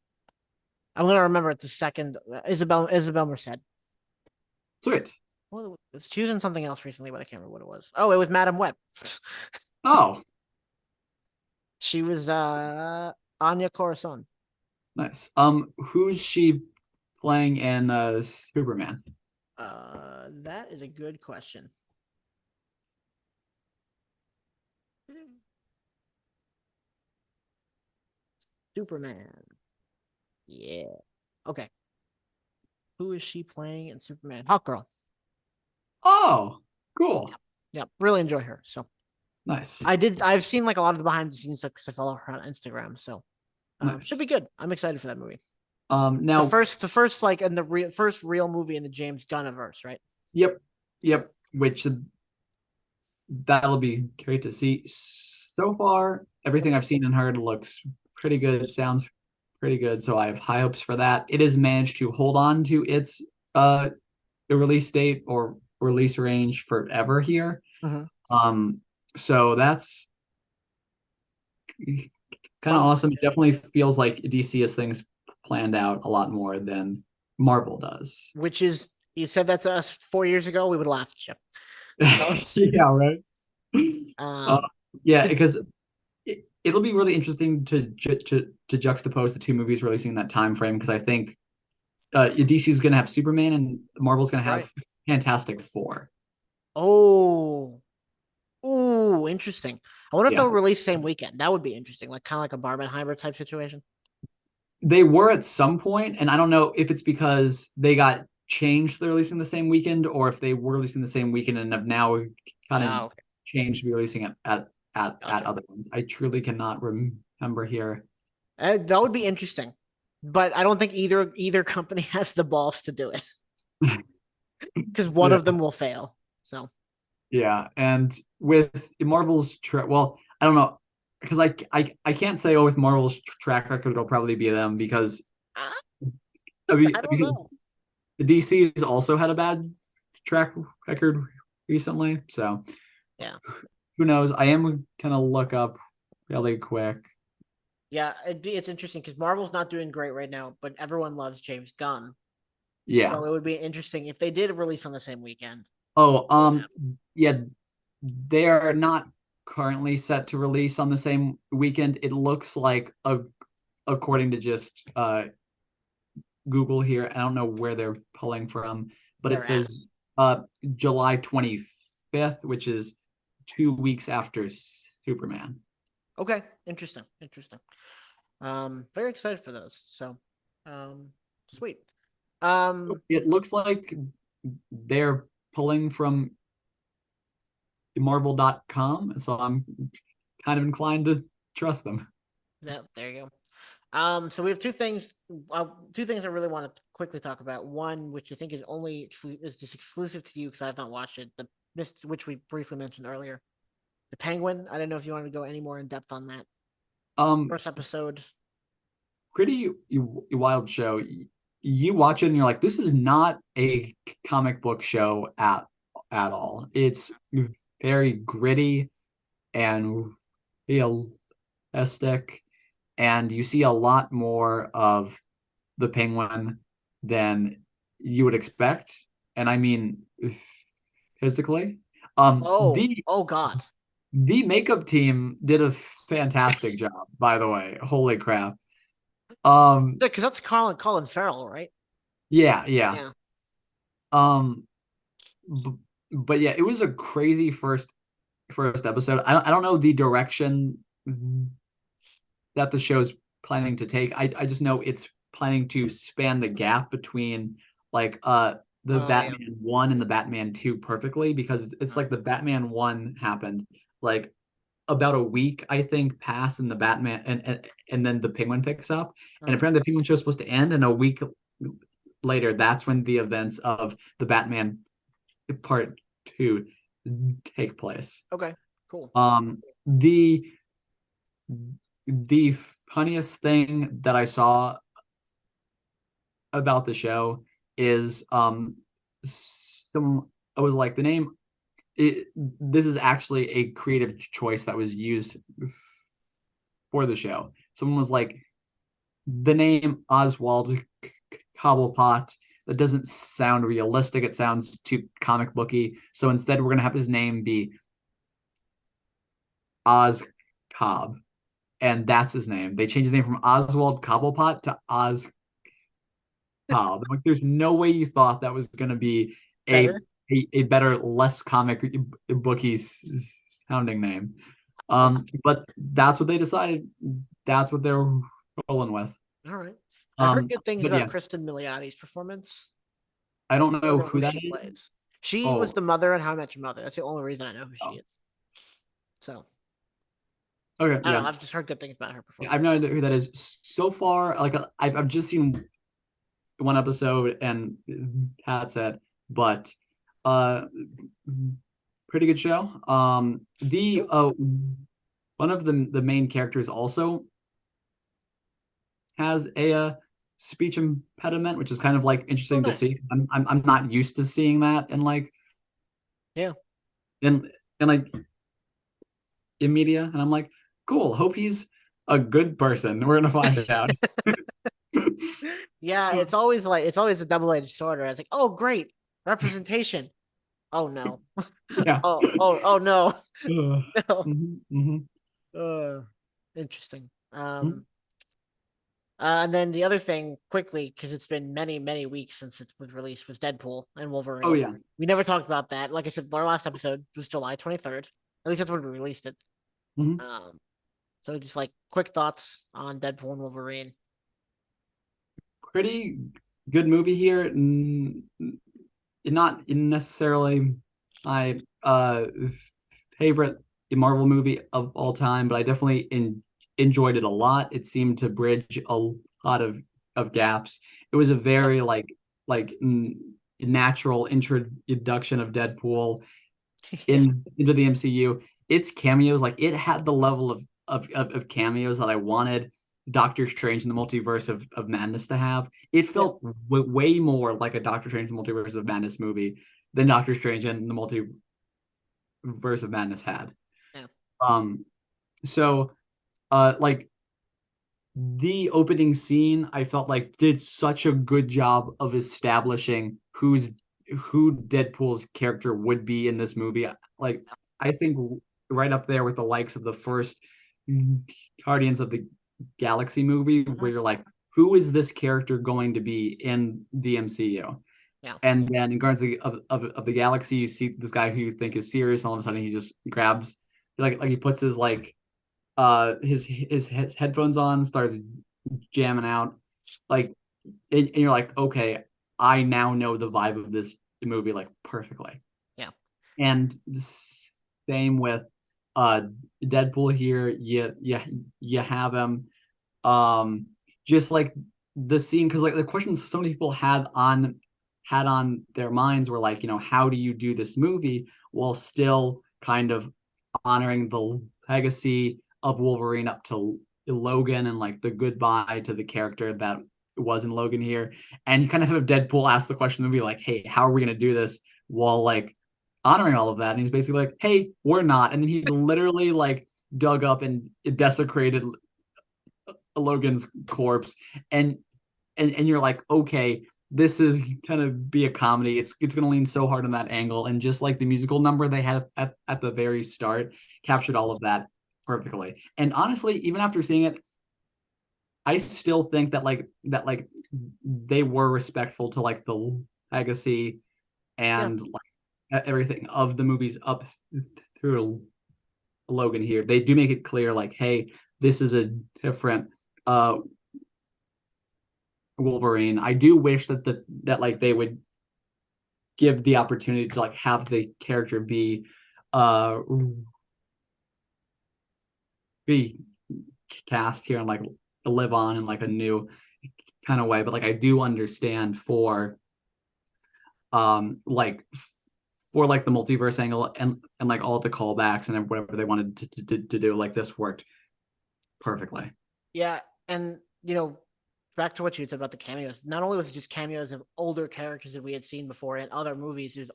I'm gonna remember it the second. Isabel Merced. sweet. Well, she was in something else recently, but I can't remember what it was. Oh, it was Madam Web. Oh, She was Anya Corazon. nice. Who's she playing in Superman? That is a good question. Superman. Yeah. Okay. Who is she playing in Superman? Hawk Girl. Oh, cool. Yeah, really enjoy her. So Nice. I've seen like a lot of the behind the scenes stuff because I follow her on Instagram. So Nice. should be good. I'm excited for that movie. Now The first like in the first real movie in the James Gunniverse, right? yep. Which that'll be great to see. So far, everything I've seen and heard looks pretty good. Sounds pretty good. So I have high hopes for that. It has managed to hold on to its release date or release range forever here. Mhm. So that's kind of Well, awesome. It definitely feels like DC has things planned out a lot more than Marvel does. which is you said that to us 4 years ago, we would laugh at you. So, Yeah, right. Uh, um, yeah, because it'll be really interesting to juxtapose the two movies releasing in that time frame because I think DC's gonna have Superman and Marvel's gonna Right. have Fantastic Four. Oh, ooh, interesting. I wonder if Yeah, they'll release same weekend. That would be interesting, like kind of like a Barbenheimer type situation. they were at some point, and I don't know if it's because they got changed, they're releasing the same weekend, or if they were releasing the same weekend and have now kind of Oh, okay. changed to be releasing it at Gotcha. other ones. I truly cannot remember here. That would be interesting, but I don't think either company has the balls to do it because one Yeah, of them will fail. So yeah, and with Marvel's well, I don't know because I can't say with Marvel's track record it'll probably be them because I, I don't because know. the DC's also had a bad track record recently, so Yeah, who knows? I am gonna look up really quick. yeah, it's interesting because Marvel's not doing great right now, but everyone loves James Gunn. Yeah. So it would be interesting if they did release on the same weekend. Oh, What would happen? yeah, they are not currently set to release on the same weekend. It looks like according to just Google here. I don't know where they're pulling from, but it Their says ass. uh July 25th, which is 2 weeks after Superman. Okay, interesting, interesting. Very excited for those. So, sweet. Um, It looks like they're pulling from Marvel.com, so I'm kind of inclined to trust them. yeah, there you go. So we have two things I really want to quickly talk about. One, which I think is just exclusive to you because I have not watched it. The Mist, which we briefly mentioned earlier. The Penguin. I don't know if you want to go any more in depth on that Um, first episode. Pretty wild show. You watch it and you're like, this is not a comic book show at all. It's very gritty and realistic, and you see a lot more of the Penguin than you would expect. And I mean physically. Oh, oh God, The makeup team did a fantastic job, by the way. Holy crap. Um, because that's Colin Farrell, right? yeah, yeah. Yeah. Um, b- but yeah, it was a crazy first episode. I don't know the direction that the show's planning to take. I just know it's planning to span the gap between like the Oh yeah. Batman 1 and the Batman 2 perfectly because it's like the Batman 1 happened like about a week, I think, pass in the Batman and then the Penguin picks up. And Uh-huh. apparently the Penguin show's supposed to end, and a week later, that's when the events of the Batman part two take place. Okay. Cool. The funniest thing that I saw about the show is some I was like the name this is actually a creative choice that was used for the show. Someone was like, the name Oswald Cobblepot, that doesn't sound realistic. It sounds too comic booky. So instead, we're gonna have his name be Oz Cobb, and that's his name. They changed his name from Oswald Cobblepot to Oz Cobb. Like, there's no way you thought that was gonna be a Better. a better, less comic booky sounding name. But that's what they decided. That's what they're rolling with. All right. I've heard good things But about yeah, Kristen Miliotti's performance. I don't I don't know know who who that she is. plays. She was Oh, the mother in How I Met Your Mother. That's the only reason I know who she oh, is. So okay, I don't yeah. know. I've just heard good things about her Yeah, I've performance. no idea who that is. So far, like I've just seen one episode and that's it. But uh, pretty good show. The Cool. one of the main characters also has a speech impediment, which is kind of like Oh, interesting to nice. see. I'm not used to seeing that in like Yeah. in in like in media, and I'm like, cool. Hope he's a good person. We're gonna find out. Yeah, it's always a double-edged sword. Right? It's like, oh great, representation. Oh no. Yeah. Oh no. No. Mhm, mhm, Uh, interesting. mhm. And then the other thing, quickly, because it's been many, many weeks since it was released, was Deadpool and Oh Wolverine. yeah. We never talked about that. Like I said, our last episode was July 23rd. At least that's when we released it. Mhm. Um, so just like quick thoughts on Deadpool and Wolverine. Pretty good movie here. Not necessarily my favorite Marvel movie of all time, but I definitely enjoyed it a lot. It seemed to bridge a lot of gaps. It was a Yeah, very natural introduction of Deadpool yeah, into the MCU. Its cameos, like it had the level of cameos that I wanted Doctor Strange in the Multiverse of Madness to have. It yeah, felt way more like a Doctor Strange in the Multiverse of Madness movie than Doctor Strange in the Multiverse of Madness had. yeah, Um, so like the opening scene, I felt like did such a good job of establishing who Deadpool's character would be in this movie. Like I think right up there with the likes of the first Guardians of the Galaxy movie, mhm, where you're like, who is this character going to be in the MCU? yeah, And then in Guardians of the Galaxy, you see this guy who you think is serious, all of a sudden he just grabs like he puts his his headphones on, starts jamming out, like, and you're like, okay, I now know the vibe of this movie like perfectly. yeah, And same with uh Deadpool here. You have him. Just like the scene, because like the questions so many people had on their minds were like, how do you do this movie while still kind of honoring the legacy of Wolverine up to Logan and like the goodbye to the character that was in Logan here. And you kind of have Deadpool ask the question in the movie, like, hey, how are we gonna do this while like honoring all of that? And he's basically like, hey, we're not. And then he literally like dug up and desecrated Logan's corpse. And and you're like, okay, this is gonna be a comedy. It's gonna lean so hard on that angle, and just like the musical number they had at the very start captured all of that perfectly. And honestly, even after seeing it, I still think that they were respectful to like the legacy yeah, and like everything of the movies up through Logan here. They do make it clear, like, hey, this is a different uh Wolverine. I do wish that like they would give the opportunity to like have the character uh be cast here and like live on in like a new kind of way. But like I do understand like for like the multiverse angle and like all the callbacks and whatever they wanted to do, like this worked perfectly. yeah. And back to what you said about the cameos. Not only was it just cameos of older characters that we had seen before in other movies, there's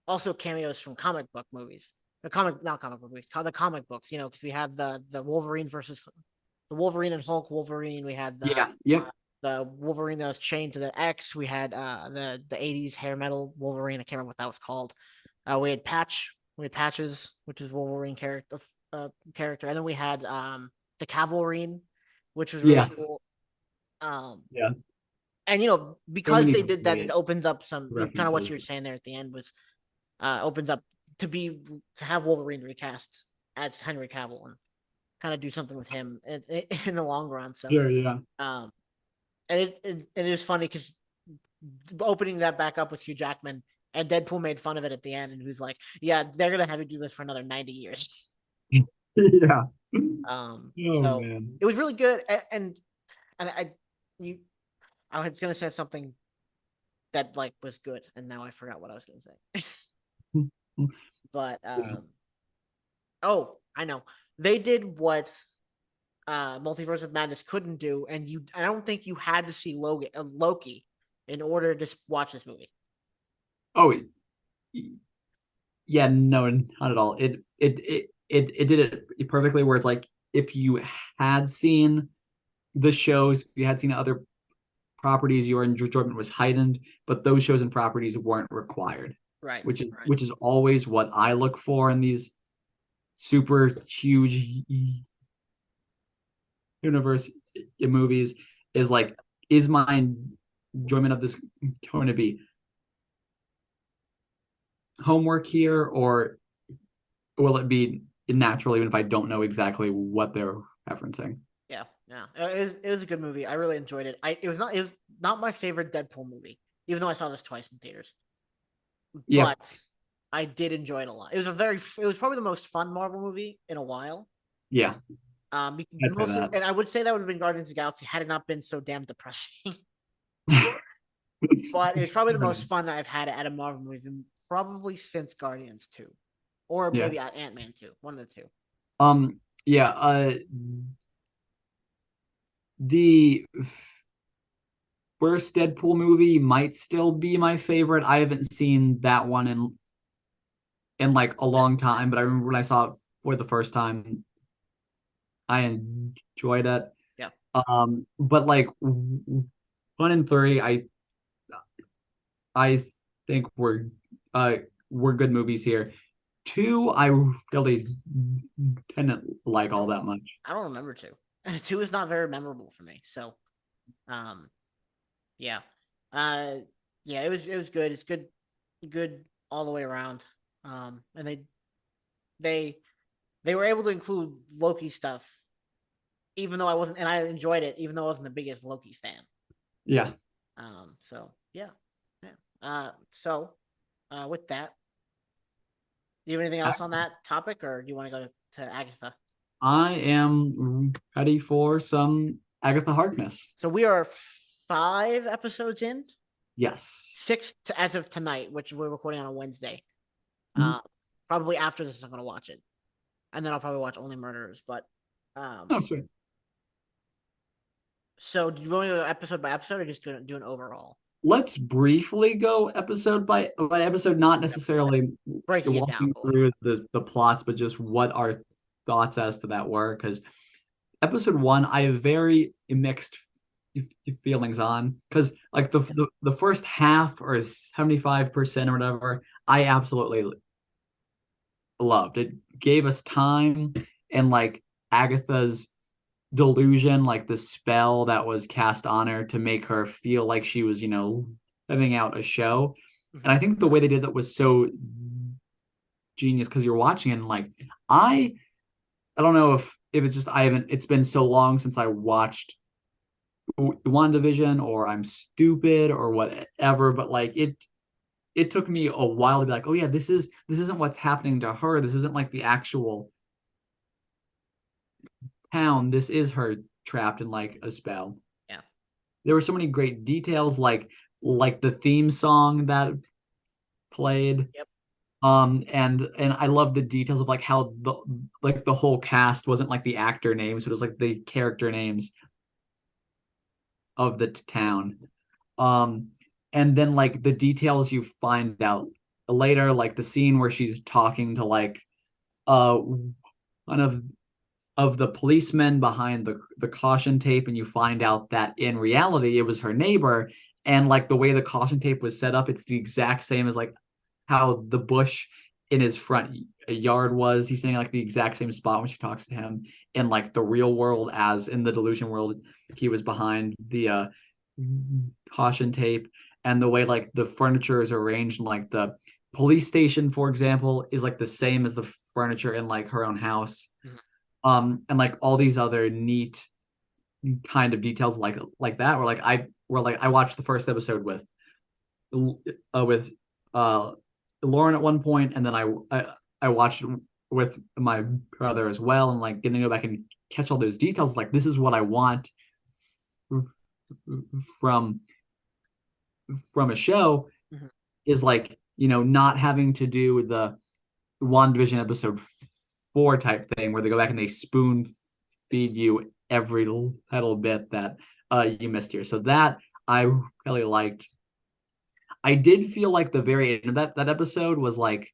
also cameos from comic book movies. The comic, not comic book movies, the comic books. Because we had the Wolverine versus the Wolverine and Hulk Wolverine. We had Yeah. Yep. the Wolverine that was chained to the X. We had the '80s hair metal Wolverine. I can't remember what that was called. We had Patches, which is Wolverine character, and then we had the Cavalrine, which was really Yes. cool. Um, Yeah. and So because many they did that, it great opens up some kind of what references. you were saying there at the end was opens up to have Wolverine recast as Henry Cavill and kind of do something with him in the long run. So, Sure. Yeah. um, and it is funny because opening that back up with Hugh Jackman and Deadpool made fun of it at the end, and he was like, "Yeah, they're gonna have you do this for another 90 years." Yeah. Oh So man. it was really good, and you I was gonna say something that like was good, and now I forgot what I was gonna say. But Yeah. oh, I know they did what Multiverse of Madness couldn't do, and I don't think you had to see Loki in order to watch this movie. Oh yeah. No, not at all. It did it perfectly. Where it's like if you had seen the shows, if you had seen other properties, your enjoyment was heightened, but those shows and properties weren't required, Right, right. which is always what I look for in these super huge universe movies. is like, is my enjoyment of this going to be homework here, or will it be natural even if I don't know exactly what they're referencing? Yeah, yeah. It was a good movie. I really enjoyed it. It was not my favorite Deadpool movie, even though I saw this twice in theaters. Yeah, But I did enjoy it a lot. It was probably the most fun Marvel movie in a while. yeah, I'd say Mostly, that. and I would say that would have been Guardians of the Galaxy had it not been so damn depressing. But it was probably the most fun that I've had at a Marvel movie, probably since Guardians 2. Or Yeah. maybe Ant-Man 2, one of the two. Yeah, the first Deadpool movie might still be my favorite. I haven't seen that one in like a long time, but I remember when I saw it for the first time, I enjoyed it. Yeah. But like one and three, I think uh were good movies here. Two, I really didn't like all that much. I don't remember 2. 2 is not very memorable for me. So, um, yeah. Uh, yeah, it was good. It's good all the way around. And they they were able to include Loki stuff, even though I wasn't, and I enjoyed it, even though I wasn't the biggest Loki fan. Yeah. So yeah, yeah. With that, do you have anything else on that topic, or do you want to go to Agatha? I am ready for some Agatha Harkness. So we are 5 episodes in, Yes. six as of tonight, which we're recording on a Wednesday. Mhm. Uh, Probably after this, I'm gonna watch it, and then I'll probably watch Only Murderers. But Oh, um, sweet. so do you want to go episode by episode, or just gonna do an overall? Let's briefly go episode by episode, not necessarily Breaking it down walking a little. through the plots, but just what our thoughts as to that were. Because episode one, I have very mixed feelings on. Because like the first half or 75% or whatever, I absolutely loved. It gave us time, and like Agatha's delusion, like the spell that was cast on her to make her feel like she was, living out a show. And Mhm. I think the way they did that was so genius because you're watching it and like I don't know if it's just I haven't it's been so long since I watched WandaVision or I'm stupid or whatever, but like it took me a while to be like, oh yeah, this isn't what's happening to her. This isn't like the actual town. This is her trapped in like a spell. Yeah. There were so many great details, like the theme song that played. Yep. And I love the details of like how the whole cast wasn't like the actor names, but it was like the character names of the town. Um, and then like the details you find out later, like the scene where she's talking to like one of the policemen behind the caution tape, and you find out that in reality it was her neighbor, and like the way the caution tape was set up, it's the exact same as like how the bush in his front yard was. He's standing like the exact same spot when she talks to him in like the real world as in the delusion world. He was behind the caution tape, and the way like the furniture is arranged in like the police station, for example, is like the same as the furniture in like her own house. Mhm. And like all these other neat kind of details like that where like I watched the first episode with Lauren at one point, and then I watched it with my brother as well, and like getting to go back and catch all those details. Like this is what I want from a show, Mhm. is like not having to do the WandaVision episode 4 type thing where they go back and they spoon feed you every little bit that you missed here. So that I really liked. I did feel like the very end of that episode was like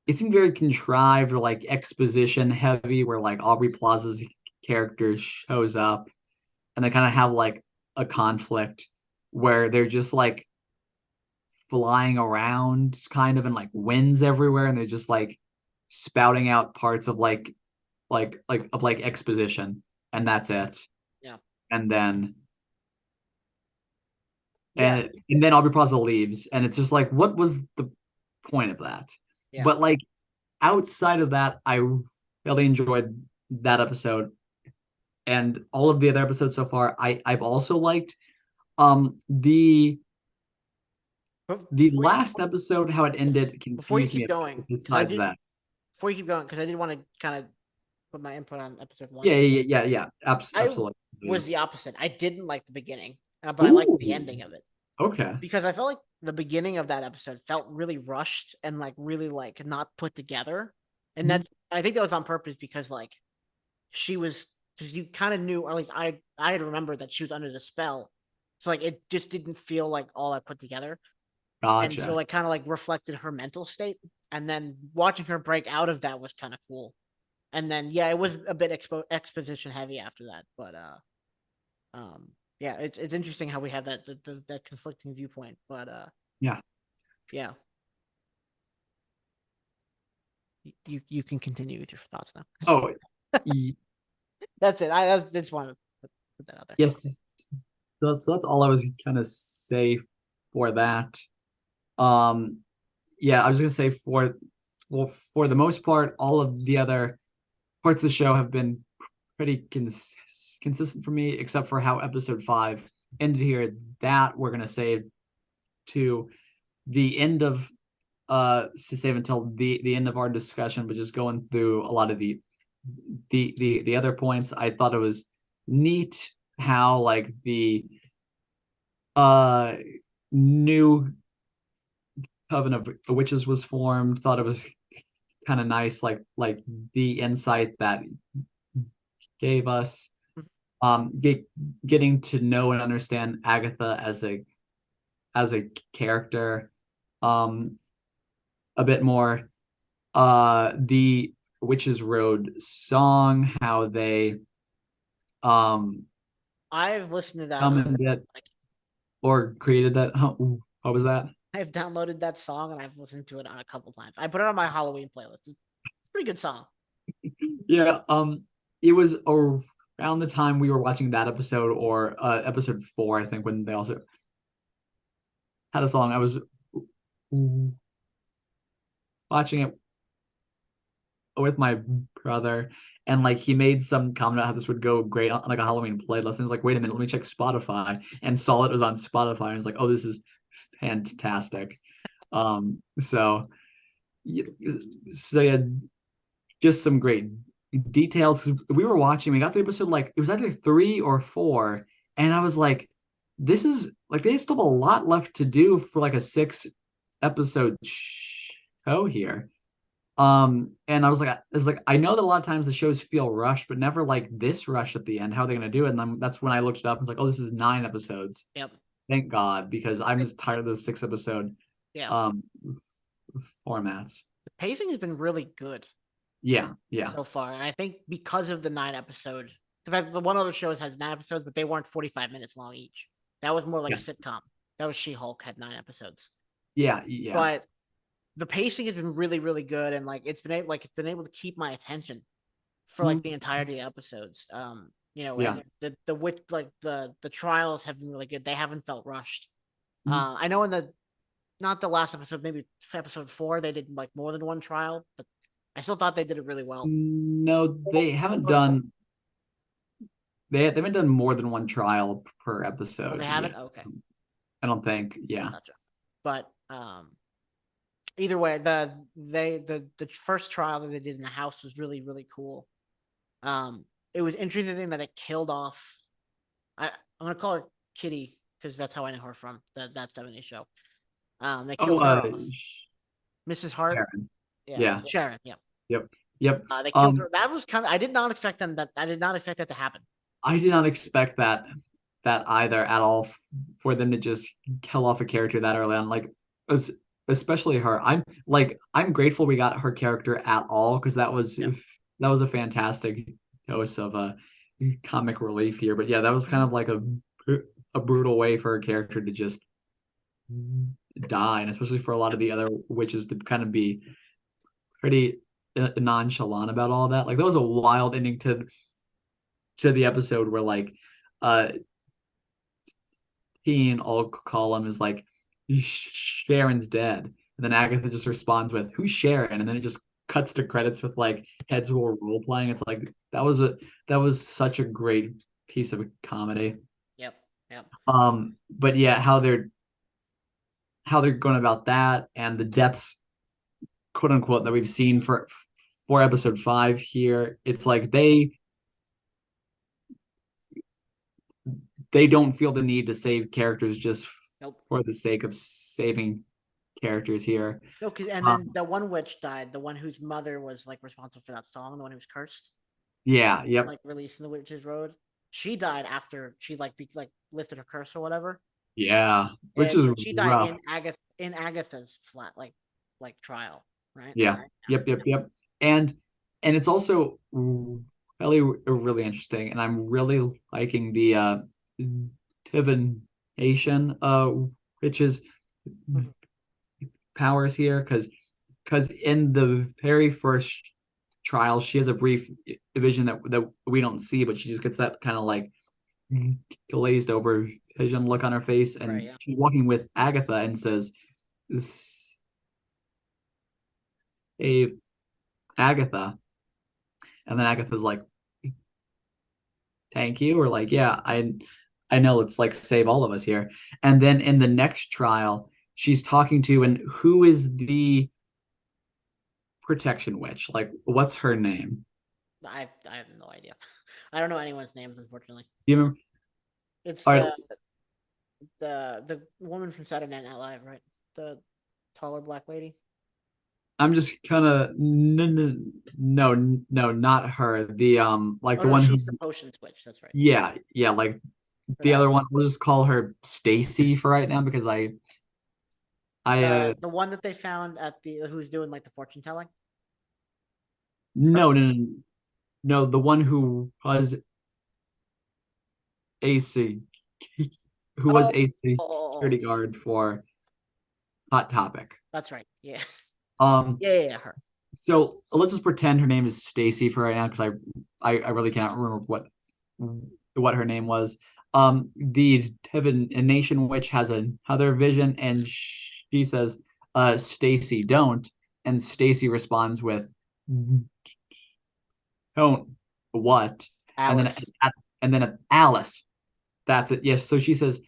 it seemed very contrived or like exposition heavy, where like Aubrey Plaza's character shows up and they kind of have like a conflict where they're just like flying around kind of and like winds everywhere, and they're just like spouting out parts of like exposition, and that's it. Yeah. And then Yeah, and then Aubrey Plaza leaves, and it's just like, what was the point of that? yeah. But like outside of that, I really enjoyed that episode and all of the other episodes so far. I've also liked the Before you last episode, how it ended before you confused me keep a bit. going, because I Besides did that, before you keep going, because I did want to kind of put my input on episode one. yeah, I absolutely. was the opposite. I didn't like the beginning, but I liked the Ooh, ending of it okay. because I felt like the beginning of that episode felt really rushed and like really like not put together, and Mhm. that I think that was on purpose because like she was because you kind of knew, or at least I had remembered that she was under the spell, so like it just didn't feel like all I put together, and so Gotcha. like kind of like reflected her mental state, and then watching her break out of that was kind of cool, and then yeah, it was a bit exposition heavy after that, but um yeah, it's interesting how we have that conflicting viewpoint, but Yeah. yeah, you can continue with your thoughts now. Oh, y- That's it. I just wanted to put that out there. yes. So that's all I was gonna say for that. Um, yeah, I was gonna say for the most part, all of the other parts of the show have been pretty consistent for me, except for how episode 5 ended here. That we're gonna save to the end of save until the end of our discussion, but just going through a lot of the other points. I thought it was neat how like the uh new coven of witches was formed. Thought it was kind of nice, like the insight that gave us getting to know and understand Agatha as a character um a bit more. The Witches Road song, how they um I've listened to that. summoned it Like or created that. What was that? I've downloaded that song and I've listened to it on a couple times. I put it on my Halloween playlist. It's a pretty good song. Yeah, it was around the time we were watching that episode or episode 4, I think, when they also had a song. I was watching it with my brother, and like he made some comment about how this would go great on like a Halloween playlist. And I was like, wait a minute, let me check Spotify, and saw it was on Spotify. And I was like, oh, this is fantastic. So yeah, so yeah, just some great details because we were watching. We got the episode like it was either 3 or 4, and I was like, this is like they still have a lot left to do for like a 6 episode show here. And I know that a lot of times the shows feel rushed, but never like this rush at the end. How are they going to do it? And that's when I looked it up and was like, oh, this is 9 episodes. Yep. Thank God, because I'm just tired of those 6 episode Yeah. um formats. The pacing has been really good Yeah. so far. And I think because of the 9 episode, because the one other show has 9 episodes, but they weren't 45 minutes long each. That was more like Yeah. a sitcom. That was She-Hulk had 9 episodes. Yeah. But the pacing has been really, really good, and like it's been able to keep my attention for like Mhm. the entirety of episodes. Yeah. And the wit like the trials have been really good. They haven't felt rushed. Mhm. I know in the not the last episode, maybe episode 4, they did like more than one trial, but I still thought they did it really well. No, they haven't done they haven't done more than one trial per Oh, they episode haven't. yet. Okay, I don't think. Yeah. gotcha. But either way, the first trial that they did in the house was really really cool. It was interesting that it killed off. I'm gonna call her Kitty because that's how I know her from that 70s show. They Oh, killed her off. Mrs. Hart. Sharon. Yeah, Yeah. Sharon. Yeah. Yep. Yep. They killed her. That was kind of. I did not expect them. That I did not expect that to happen. I did not expect that either at all for them to just kill off a character that early on. Like, especially her. I'm grateful we got her character at all because Yeah. that was a fantastic dose of comic relief here. But yeah, that was kind of like a brutal way for a character to just die, and especially for a lot of the other witches to kind of be pretty nonchalant about all that. Like that was a wild ending to the episode where like uh Teen, I'll call him, is like, Sharon's dead. And then Agatha just responds with, who's Sharon? And then it just cuts to credits with like heads who are role playing. It's like that was such a great piece of comedy. Yep. Yep. But yeah, how they're going about that and the deaths, quote unquote, that we've seen for episode 5 here. It's like they don't feel the need to save characters just Nope. for the sake of saving characters here. No, and then the one witch died, the one whose mother was like responsible for that song, the one who was cursed. Yeah, yep. Like released in the Witch's Road. She died after she like lifted her curse or whatever. Yeah, which And is she died rough. in Agatha's flat like trial, right? Yeah. Yep. And it's also really interesting, and I'm really liking the divination which is Mhm. powers here, because in the very first trial she has a brief vision that we don't see, but she just gets that kind of like glazed over vision look on her face, Right, and yeah. she's walking with Agatha and says, "Hey, Agatha," and then Agatha's like, "Thank you," or like, "Yeah, I know, it's like save all of us here." And then in the next trial, she's talking to, and who is the protection witch? Like, what's her name? I have no idea. I don't know anyone's names, unfortunately. Do you remember? It's All right, the woman from Saturday Night Live, right? The taller black lady. I'm just kind of no, not her. The like Oh the no, one who, she's the potion switch. That's right. yeah, like the Forgot other about one. We'll just call her Stacy for right now, because I the one that they found at the who's doing like the fortune telling. Her. no, the one who was AC, who was Oh, a oh, security guard for Hot Topic. that's right. Yeah, Um, yeah, her. so let's just pretend her name is Stacy for right now, because I really cannot remember what her name was. The Nation Witch has another vision, and she says, Stacy, don't. And Stacy responds with, don't what? And then Alice. Alice. That's it. Yes. So she says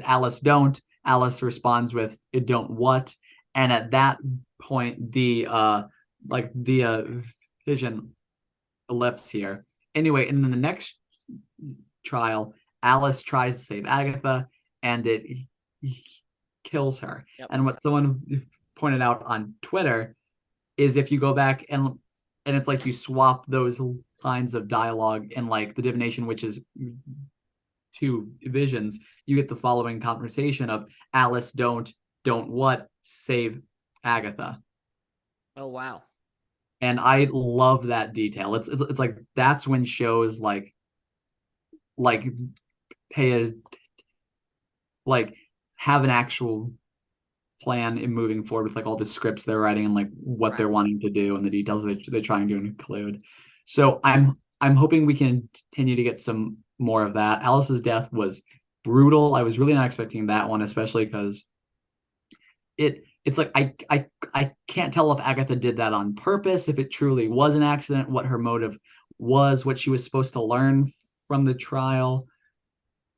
Alice, don't. Alice responds with, it don't what? And at that point, the vision lifts here. Anyway, and then the next trial, Alice tries to save Agatha, and it kills her. Yep. And what someone pointed out on Twitter is, if you go back and it's like you swap those lines of dialogue and like the divination, which is two visions, you get the following conversation of, Alice, don't what, save Agatha. Oh wow. And I love that detail. It's like, that's when shows like pay a like have an actual plan in moving forward with like all the scripts they're writing, and like what Right. they're wanting to do and the details they're trying to include. So I'm hoping we can continue to get some more of that. Alice's death was brutal. I was really not expecting that one, especially because it's like I can't tell if Agatha did that on purpose, if it truly was an accident, what her motive was, what she was supposed to learn from the trial,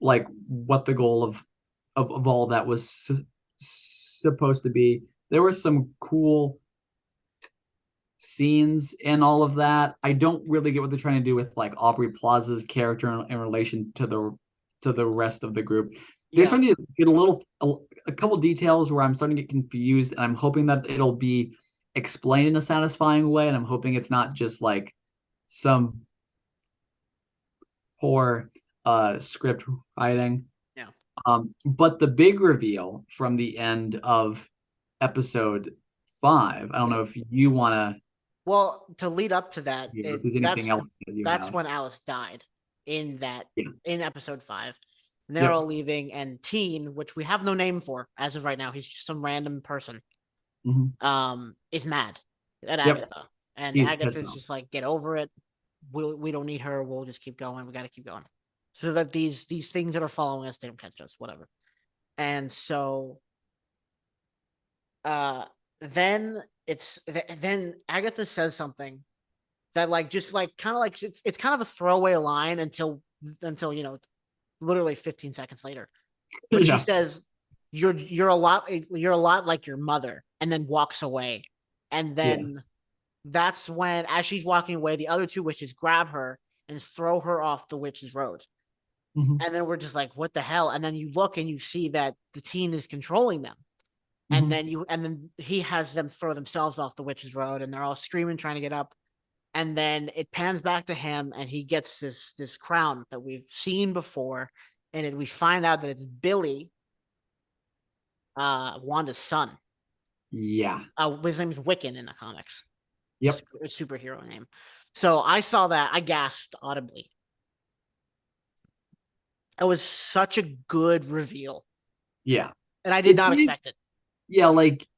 like what the goal of all that was supposed to be. There were some cool scenes in all of that. I don't really get what they're trying to do with like Aubrey Plaza's character in relation to the rest of the group. They're Yeah. starting to get a couple details where I'm starting to get confused, and I'm hoping that it'll be explained in a satisfying way, and I'm hoping it's not just like some poor script writing. Yeah. But the big reveal from the end of episode 5, I don't know if you want to Well, to lead up to that, hear, if there's anything else that you that's have. when Alice died in that Yeah. in episode 5. And they're Yep. all leaving, and Teen, which we have no name for as of right now, he's just some random person, Mhm. is mad at Yep. Agatha. And He's pissed Agatha's off. just like, get over it. We don't need her. We'll just keep going. We got to keep going. So that these things that are following us, they don't catch us. Whatever. And so uh then then Agatha says something that like just like kind of like it's kind of a throwaway line until literally 15 seconds later. But she Yeah. says you're a lot like your mother, and then walks away. And Yeah. then that's when, as she's walking away, the other two witches grab her and throw her off the witch's road. Hmm. And then we're just like, what the hell? And then you look and you see that the teen is controlling them. Hmm. And then he has them throw themselves off the witch's road, and they're all screaming, trying to get up. And then it pans back to him, and he gets this crown that we've seen before, and we find out that it's Billy, Wanda's son. Yeah. His name is Wiccan in the comics, Yep. a superhero name. So I saw that, I gasped audibly. It was such a good reveal, Yeah. and I did It not did. expect it. Yeah. Like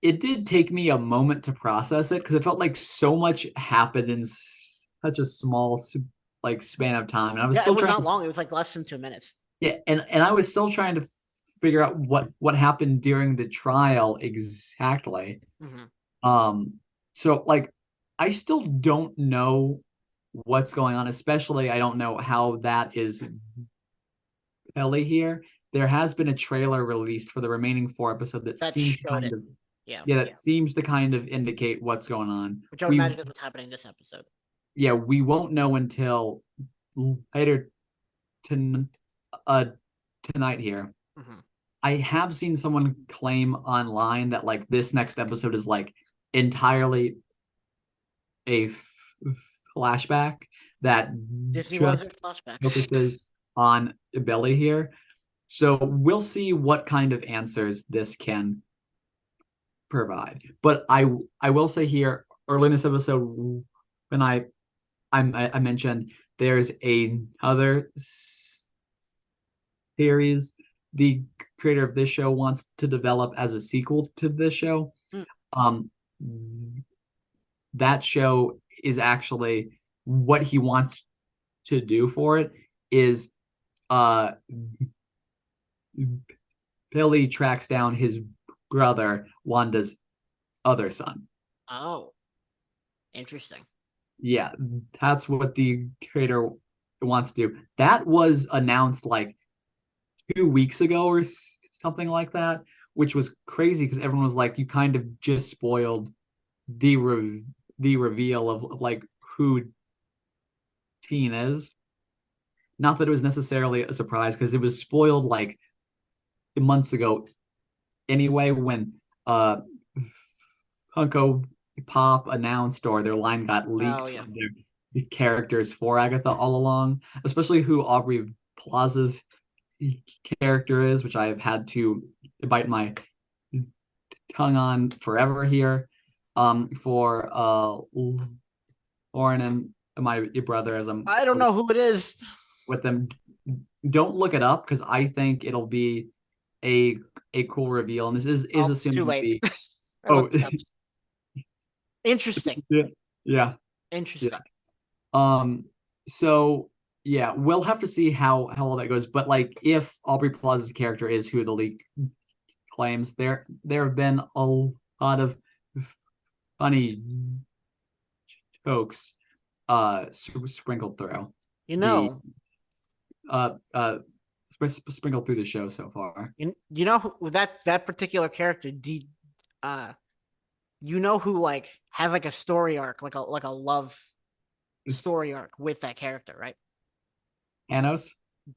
it did take me a moment to process it because it felt like so much happened in such a small like span of time, and I was Yeah, it still was trying not to. long. It was like less than 2 minutes. Yeah, and I was still trying to figure out what happened during the trial exactly. Mm-hmm. Um, so like I still don't know what's going on, especially I don't know how that is Ellie here. There has been a trailer released for the remaining 4 episodes that That seems showed kind it. of Yeah, yeah, that seems to kind of indicate what's going on. which I would We imagine is what's happening this episode. yeah, we won't know until later to uh tonight here. Mm-hmm. I have seen someone claim online that like this next episode is like entirely a flashback that Disney loves just their flashbacks. focuses on Billy here. So we'll see what kind of answers this can provide. But I will say here early in this episode when I mentioned there's another series the creator of this show wants to develop as a sequel to this show. Hmm. Um, that show is actually what he wants to do for it is uh Billy tracks down his brother Wanda's other son. Oh, interesting. Yeah, that's what the creator wants to do. That was announced like 2 weeks ago or something like that, which was crazy because everyone was like, "You kind of just spoiled the reveal of like who Teen is." Not that it was necessarily a surprise because it was spoiled like months ago anyway when Funko Pop announced or their line got Oh leaked yeah. of the characters for Agatha All Along, especially who Aubrey Plaza's character is, which I've had to bite my tongue on forever here. For Lauren and my brother as I'm I don't know who it is. with them. Don't look it up because I think it'll be a a cool reveal, and this is Oh, too assumed to late. be. I Oh, looked it up. Interesting. yeah, yeah, yeah. Interesting. Um, so yeah, we'll have to see how all that goes. But like, if Aubrey Plaza's character is who the leak claims, there have been a lot of funny jokes sprinkled through You the know, uh uh sprinkled through the show so far. you know who, that particular character, uh, you know who like has like a story arc, like a love story arc with that character, right? Thanos,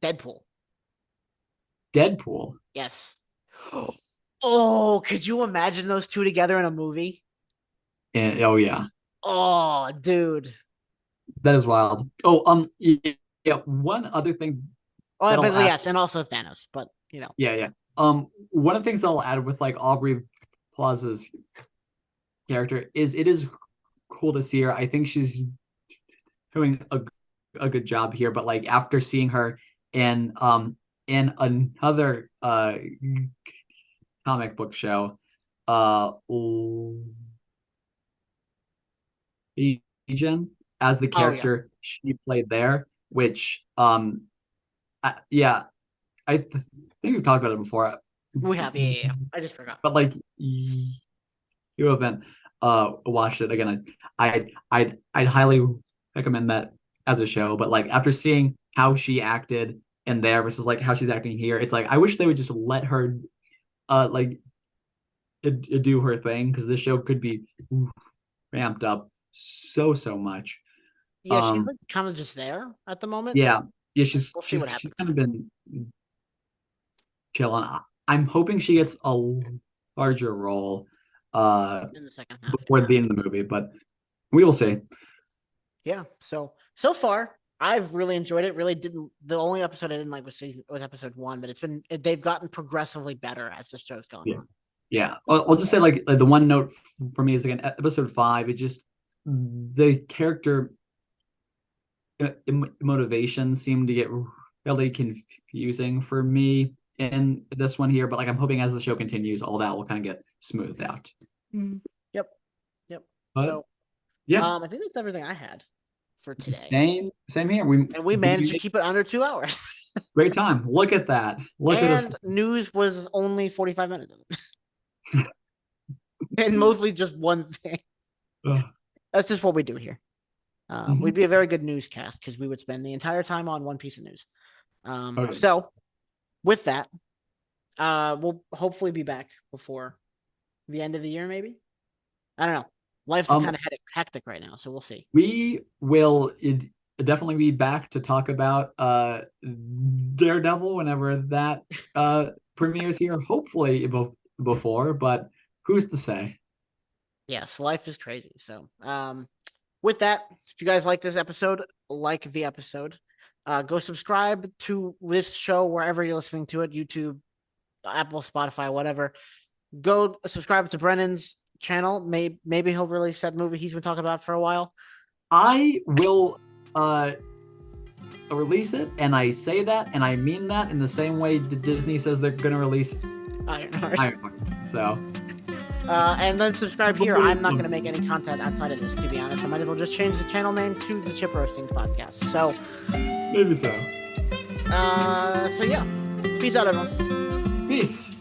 Deadpool. Deadpool. Yes. Oh, could you imagine those two together in a movie? Oh yeah, Oh, dude. that is wild. Oh yeah. One other thing Oh, that'll but add. yes, and also Thanos. But Yeah, yeah. One of the things I'll add with like Aubrey Plaza's character is it is cool to see her. I think she's doing a good job here. But like after seeing her in another comic book show, uh Legion as the oh yeah. character she played there, which yeah, think we've talked about it before, We have, yeah. I just forgot. but like you haven't watched it again. I'd highly recommend that as a show. But like after seeing how she acted in there versus like how she's acting here, it's like I wish they would just let her like do her thing because this show could be ramped up so much. Yeah, she's Um, like kind of just there at the moment. yeah, yeah, she's We'll see she's what she's happens kind of been chilling. I'm hoping she gets a larger role in the second half. before the end of the movie, but we will see. Yeah. So far, I've really enjoyed it. Really didn't. The only episode I didn't like was episode 1, but they've gotten progressively better as the show's gone Yeah, on. yeah. I'll just say like the one note for me is again episode 5. It just the character motivation seemed to get really confusing for me in this one here. But like I'm hoping as the show continues, all that will kind of get smoothed out. Yep. Yep. But So, yeah, I think that's everything I had for today, same here. and we managed to keep it under 2 hours. great time. Look at that. Look at us. And news was only 45 minutes of it. And mostly just one thing. That's just what we do here. We'd be a very good newscast because we would spend the entire time on one piece of news. Okay. So with that, we'll hopefully be back before the end of the year, maybe. I don't know. Life's kind of hectic right now, so we'll see. We will definitely be back to talk about Daredevil whenever that premieres here. Hopefully before, but who's to say? Yes, life is crazy. So, with that, if you guys like this episode, like the episode, go subscribe to this show wherever you're listening to it, YouTube, Apple, Spotify, whatever. Go subscribe to Brennan's channel. Maybe he'll release that movie he's been talking about for a while. I will release it, and I say that, and I mean that in the same way Disney says they're going to release Ironheart. So, and then subscribe here. I'm not going to make any content outside of this, to be honest. I might as well just change the channel name to the Chip Roasting Podcast. So, maybe so. So yeah, peace out, everyone. Peace.